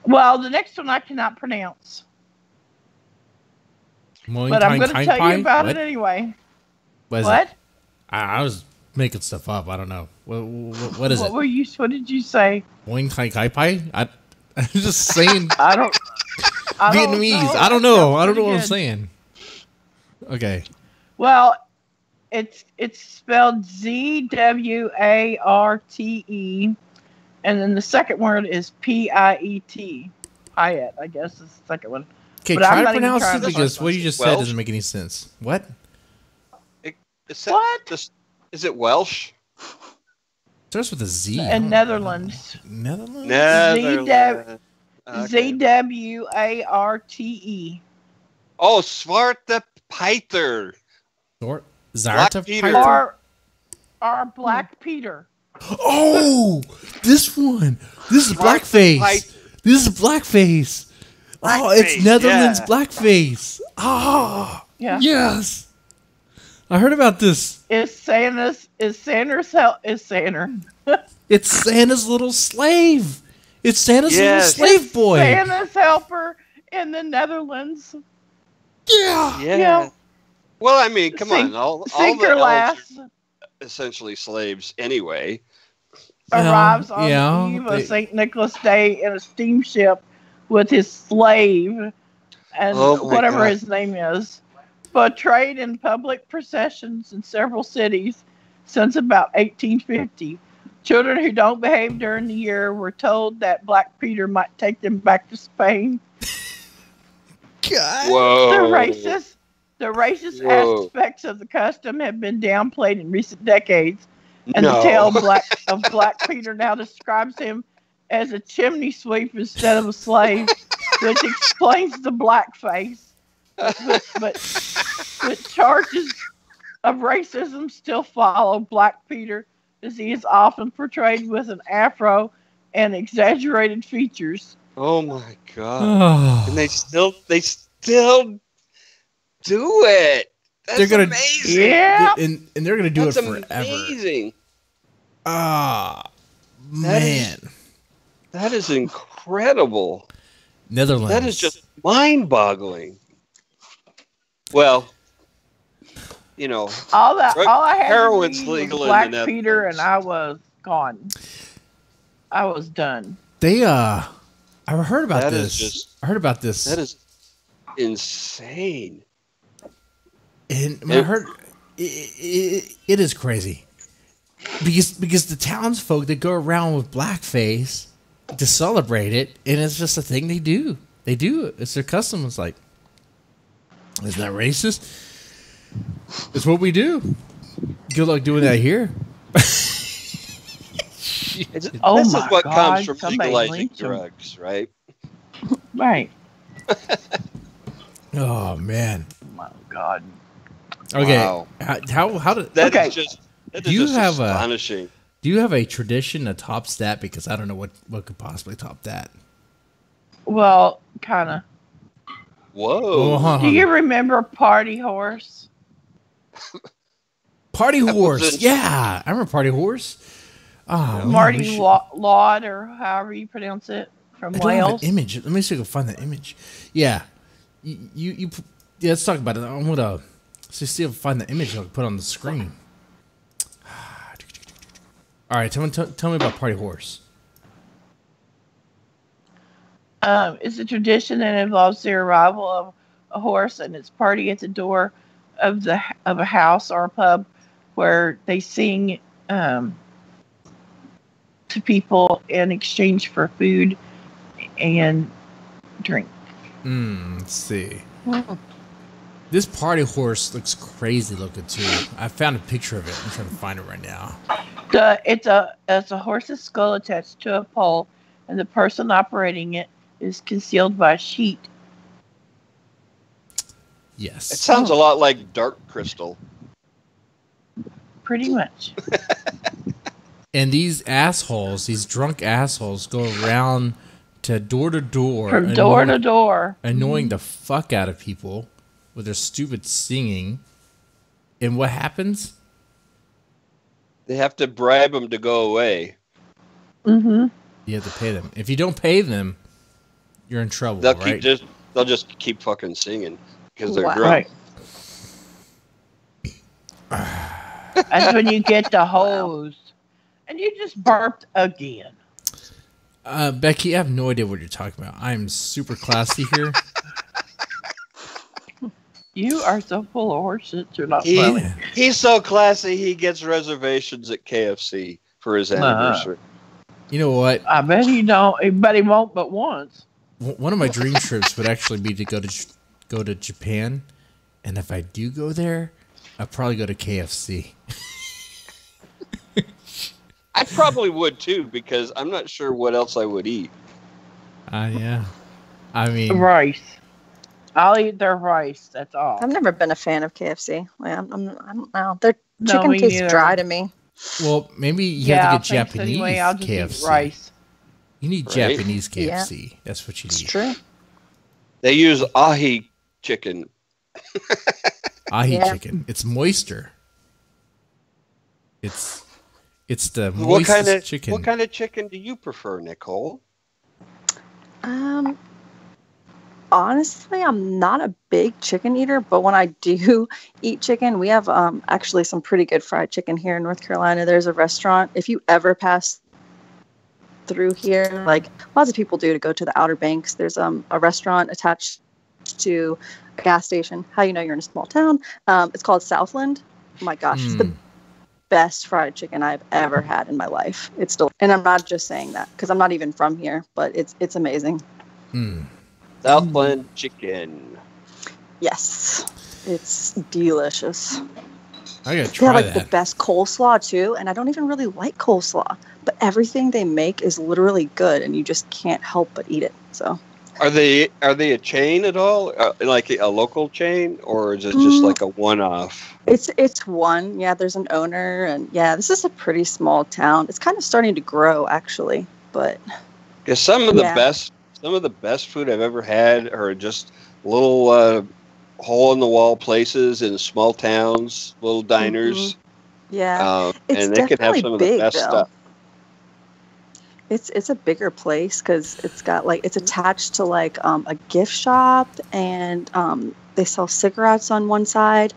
Well, the next one I cannot pronounce. But I'm going to tell you about it anyway. What? I was making stuff up. I don't know. What is it? What did you say? Boing kai kai pai? I'm just saying. I don't Vietnamese. I don't know. I don't know what I'm saying. Okay. Well, it's spelled ZWARTE, and then the second word is PIET. Piet, I guess is the second one. Okay, try to pronounce it because what you just said doesn't make any sense. What? What? Is it Welsh? Starts with a Z. In Netherlands. Netherlands? ZWARTE. Oh, Zwarte Pieter. Zwarte Pieter? Or Black Peter. Oh, this one. This is blackface. This is blackface. Oh, it's Netherlands blackface. Oh, yeah. Yes. I heard about this. It's Santa's little slave. It's Santa's little slave boy. Santa's helper in the Netherlands. Yeah. Well, I mean, come on. All the elves are essentially slaves anyway. Arrives on the eve of St. Nicholas Day in a steamship with his slave and whatever his name is, portrayed in public processions in several cities since about 1850. Children who don't behave during the year were told that Black Peter might take them back to Spain. God. Whoa. The racist aspects of the custom have been downplayed in recent decades, and the tale of Black Peter now describes him as a chimney sweep instead of a slave, which explains the blackface. But charges of racism still follow Black Peter, as he is often portrayed with an afro and exaggerated features. Oh my god! And they still do it. That's amazing. Yeah, and they're gonna do it forever. Amazing. Man, that is incredible. Netherlands. That is just mind-boggling. Well, you know, all I had heroin's to read legal was Black in the Peter, and I was gone. I was done. I heard about this. I heard about this. That is insane. And I heard it is crazy because the townsfolk that go around with blackface to celebrate it, and it's just a thing they do. They do it. It's their custom. It's like, isn't that racist? It's what we do. Good luck doing that here. Oh this is my what God, comes from somebody legalizing lynch 'em. drugs, right? Right. Oh man. Oh my God. Okay. Wow. How did That Okay. is just that Do is you just have astonishing. do you have a tradition that tops that? Because I don't know what could possibly top that. Well, kind of. Whoa. Oh, Do you remember Party Horse? Party Horse? wasn't- Yeah, I remember Party Horse. Oh, man, we Marty should- Laud, or however you pronounce it, from I don't have Wales. an image. Let me see if I can find that image. Yeah, you yeah. Let's talk about it. I'm gonna see if I can find the image I'll put on the screen. All right, tell me about Party Horse. It's a tradition that involves the arrival of a horse and its party at the door of a house or a pub, where they sing to people in exchange for food and drink. Let's see. This Party Horse looks crazy looking too. I found a picture of it. I'm trying to find it right now. It's a horse's skull attached to a pole, and the person operating it is concealed by a sheet. Yes. It sounds a lot like Dark Crystal. Pretty much. And these assholes, these drunk assholes, go around to door, From door to door. annoying the fuck out of people with their stupid singing. And what happens? They have to bribe them to go away. Mm-hmm. You have to pay them. If you don't pay them, you're in trouble, They'll right? they'll just keep fucking singing because they're Wow. drunk. Right. That's when you get the hose. And you just burped again. Becky, I have no idea what you're talking about. I'm super classy here. You are so full of horseshit, you're not funny. He's so classy. He gets reservations at KFC for his anniversary. You know what? I bet he don't. But he won't but once. One of my dream trips would actually be to go to Japan, and if I do go there, I'd probably go to KFC. I probably would too, because I'm not sure what else I would eat. Yeah. I mean, Rice. I'll eat their rice. That's all. I've never been a fan of KFC. Like, I don't know. Their No, chicken me tastes neither. dry to me. well, maybe you Yeah, have to get I think so. Japanese Anyway, I'll just KFC. eat rice. You need Right? Japanese KFC. That's what you It's need. true. They use ahi chicken. Ahi Yeah. chicken. It's moister. It's the What moistest chicken. What kind of chicken do you prefer, Nicole? Honestly, I'm not a big chicken eater, but when I do eat chicken, we have actually some pretty good fried chicken here in North Carolina. There's a restaurant. If you ever pass through here, like lots of people do to go to the Outer Banks, there's a restaurant attached to a gas station. How you know you're in a small town? It's called Southland. Oh my gosh, it's the best fried chicken I've ever had in my life. It's still, and I'm not just saying that because I'm not even from here, but it's amazing. Southland chicken. Yes, it's delicious. I gotta They try have like that. the best coleslaw too, and I don't even really like coleslaw, but everything they make is literally good, and you just can't help but eat it. So, Are they a chain at all? Like a local chain, or is it just like a one-off? it's one. Yeah, there's an owner, and yeah, this is a pretty small town. It's kind of starting to grow actually, but Because some of the Yeah. best food I've ever had are just little hole-in-the-wall places in small towns, little diners. yeah, it's and they could have definitely some of the big, best though. stuff. It's a bigger place because it's got like it's attached to like a gift shop, and they sell cigarettes on one side,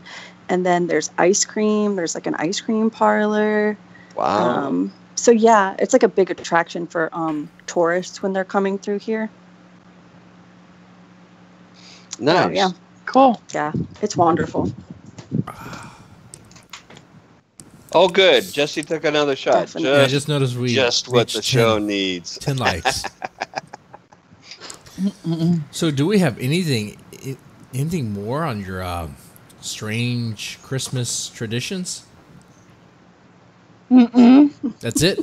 and then there's ice cream. There's like an ice cream parlor. Wow. So yeah, it's like a big attraction for tourists when they're coming through here. Nice. Oh, yeah, Cool. yeah, it's wonderful. Oh, good. Jesse took another shot. Definitely. Yeah, I just noticed we Just what reached the show 10 needs. 10 likes. So, do we have anything more on your strange Christmas traditions? Mm-mm. That's it?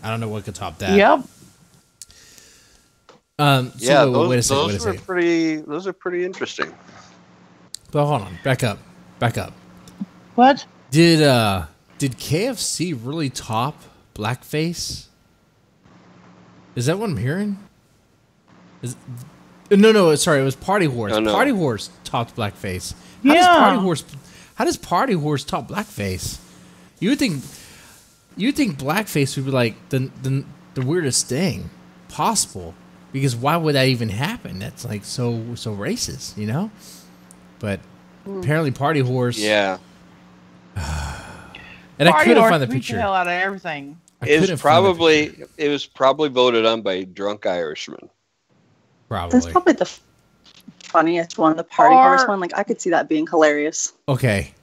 I don't know what could top that. Yep. Yeah, wait a second. those are pretty interesting. But hold on, back up. What? Did KFC really top blackface? Is that what I'm hearing? No, sorry, it was Party Horse. Oh, no. Party Horse topped blackface. Yeah. How does Party Horse top blackface? You would think blackface would be like the weirdest thing possible, because why would that even happen? That's like so racist, you know? But apparently Party Horse. Yeah. And I couldn't find the beat picture. The hell out of everything. It was probably voted on by drunk Irishmen. Probably. That's probably the funniest one, the Party Horse one. Like, I could see that being hilarious. Okay.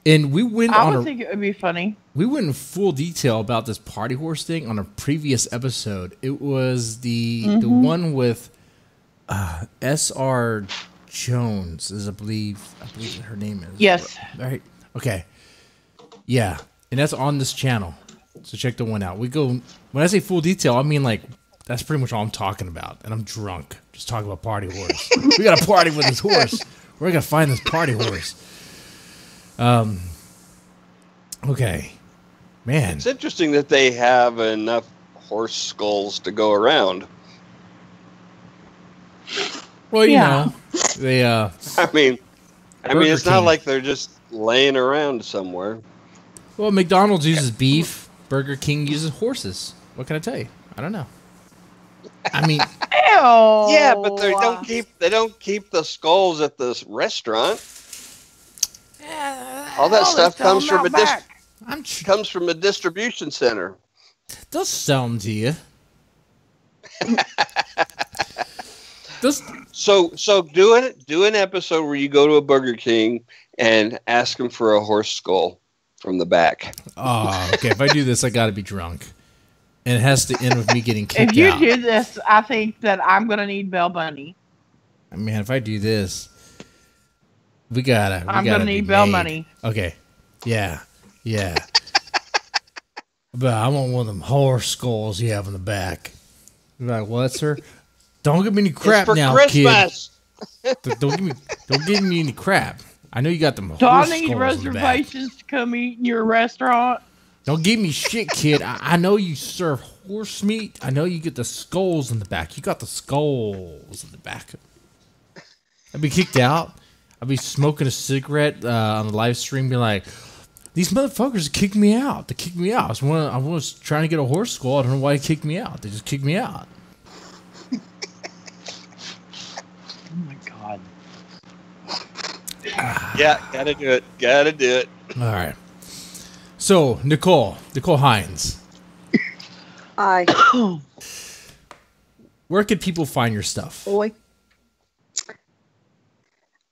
And we went I would think it would be funny. We went in full detail about this Party Horse thing on a previous episode. It was the one with S.R. Jones, I believe her name is. Yes. Right. Okay. Yeah. And that's on this channel. So check the one out. When I say full detail, I mean like that's pretty much all I'm talking about. And I'm drunk. Just talking about Party Horse. We got to party with this horse. We're going to find this Party Horse. Okay. Man. It's interesting that they have enough horse skulls to go around. Well, you know, they I mean it's King. not like they're just laying around somewhere. Well, McDonald's uses beef. Burger King uses horses. What can I tell you? I don't know. I mean, yeah, but they don't keep the skulls at the restaurant. All that stuff comes from a distribution center. They'll sell them to you. So do an episode where you go to a Burger King and ask them for a horse skull from the back. Oh, okay. If I do this, I got to be drunk, and it has to end with me getting kicked out. If you do this, I think that I'm gonna need Bell Bunny. Man, if I do this, I'm gonna need Bell money. Okay. Yeah. But I want one of them horse skulls you have in the back. You're like, what, sir? Don't give me any crap now, Christmas. kid. Don't give me any crap. I know you got them horse Do I skulls need in the back. reservations to come eat in your restaurant? Don't give me shit, kid. I know you serve horse meat. I know you get the skulls in the back. You got the skulls in the back. I'd be kicked out. I'd be smoking a cigarette on the live stream, be like, these motherfuckers kicked me out. They kicked me out. I was trying to get a horse skull. I don't know why they kicked me out. They just kicked me out. Oh my god. Yeah, gotta do it. All right. So, Nicole Heinz. Aye. Where can people find your stuff? Boy.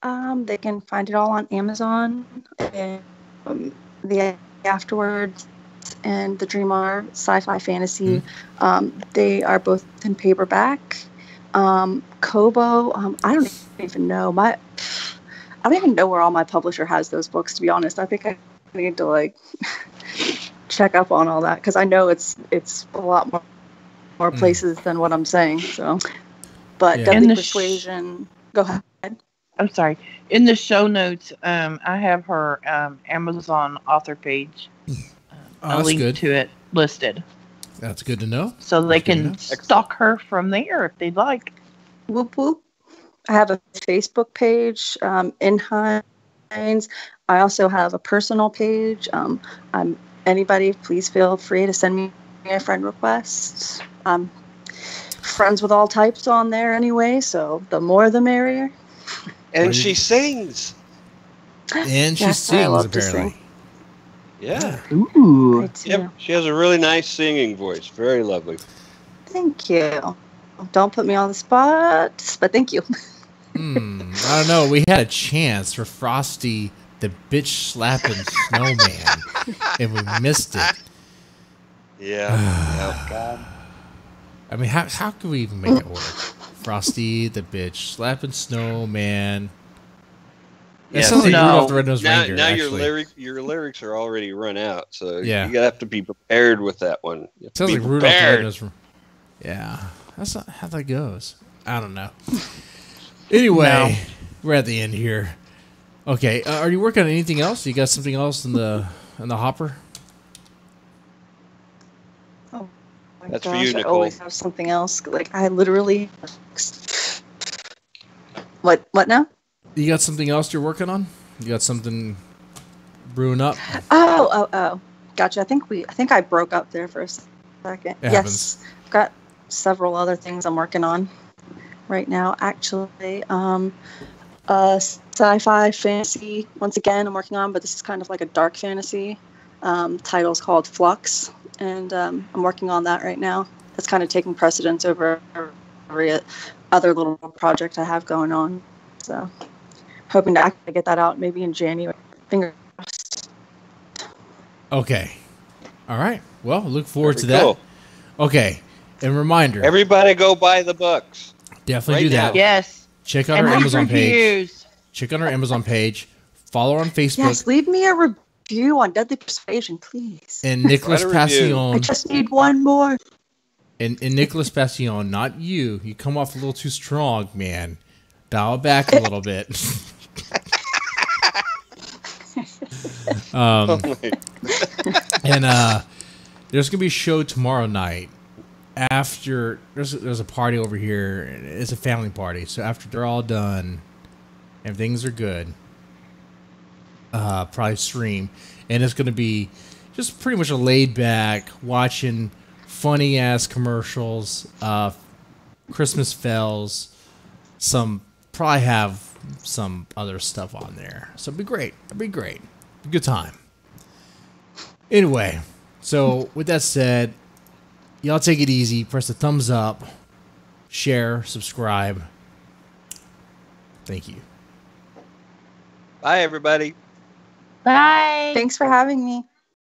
They can find it all on Amazon, and the Afterwards and the Dream Art Sci-Fi Fantasy. They are both in paperback. Kobo. I don't even know I don't even know where all my publisher has those books, to be honest. I think I need to like check up on all that, because I know it's a lot more places than what I'm saying. So, but Deadly Persuasion. Go ahead. I'm sorry. In the show notes, I have her Amazon author page. A link to it listed. That's good to know. So they can stalk her from there if they'd like. Whoop whoop. I have a Facebook page, in Heinz. I also have a personal page. Anybody, please feel free to send me a friend request. I'm friends with all types on there anyway, so the more the merrier. And she sings. And she sings, apparently. Yeah. Ooh. Yep. She has a really nice singing voice. Very lovely. Thank you. Don't put me on the spot, but thank you. I don't know. We had a chance for Frosty the bitch slapping snowman, and we missed it. Yeah. Oh, God. I mean, how can we even make it work? Frosty the bitch slapping snowman. It sounds like No. Rudolph the Red-Nosed Now, Reindeer. now actually. your lyrics are already run out, so Yeah. you gotta have to be prepared with that one. You have to Sounds be like Rudolph the prepared. Red-Nosed. Yeah, that's not how that goes. I don't know. Anyway, we're at the end here. Okay, are you working on anything else? You got something else in the hopper? Oh my That's for gosh, you, I Nicole. always have something else. Like I literally. What now? You got something else you're working on? You got something brewing up? Oh. Gotcha. I think I broke up there for a second. It happens. I've got several other things I'm working on right now. Actually, sci-fi fantasy. Once again, I'm working on, but this is kind of like a dark fantasy. Title's called Flux, and I'm working on that right now. That's kind of taking precedence over every other little project I have going on. So, hoping to actually get that out maybe in January. Fingers crossed. Okay. All right. Well, look forward to Very that. cool. Okay. And reminder, Everybody go buy the books. definitely right do that. now. Yes. Check out And our leave Amazon page. reviews. Check out our Amazon page. Follow her on Facebook. Yes, leave me a review on Deadly Persuasion, please. And Nicholas Write a review. I Passion. just need one more. And Nicholas Passion, not you. You come off a little too strong, man. Dial it back a little bit. Oh my- And there's gonna be a show tomorrow night. After there's a party over here. It's a family party. So after they're all done and things are good, probably stream, and it's gonna be just pretty much a laid back watching funny ass commercials, Christmas fells, probably have some other stuff on there. So it'd be great. It'd be great. A good time. Anyway, so with that said, y'all take it easy. Press the thumbs up, share, subscribe. Thank you. Bye, everybody. Bye. Thanks for having me.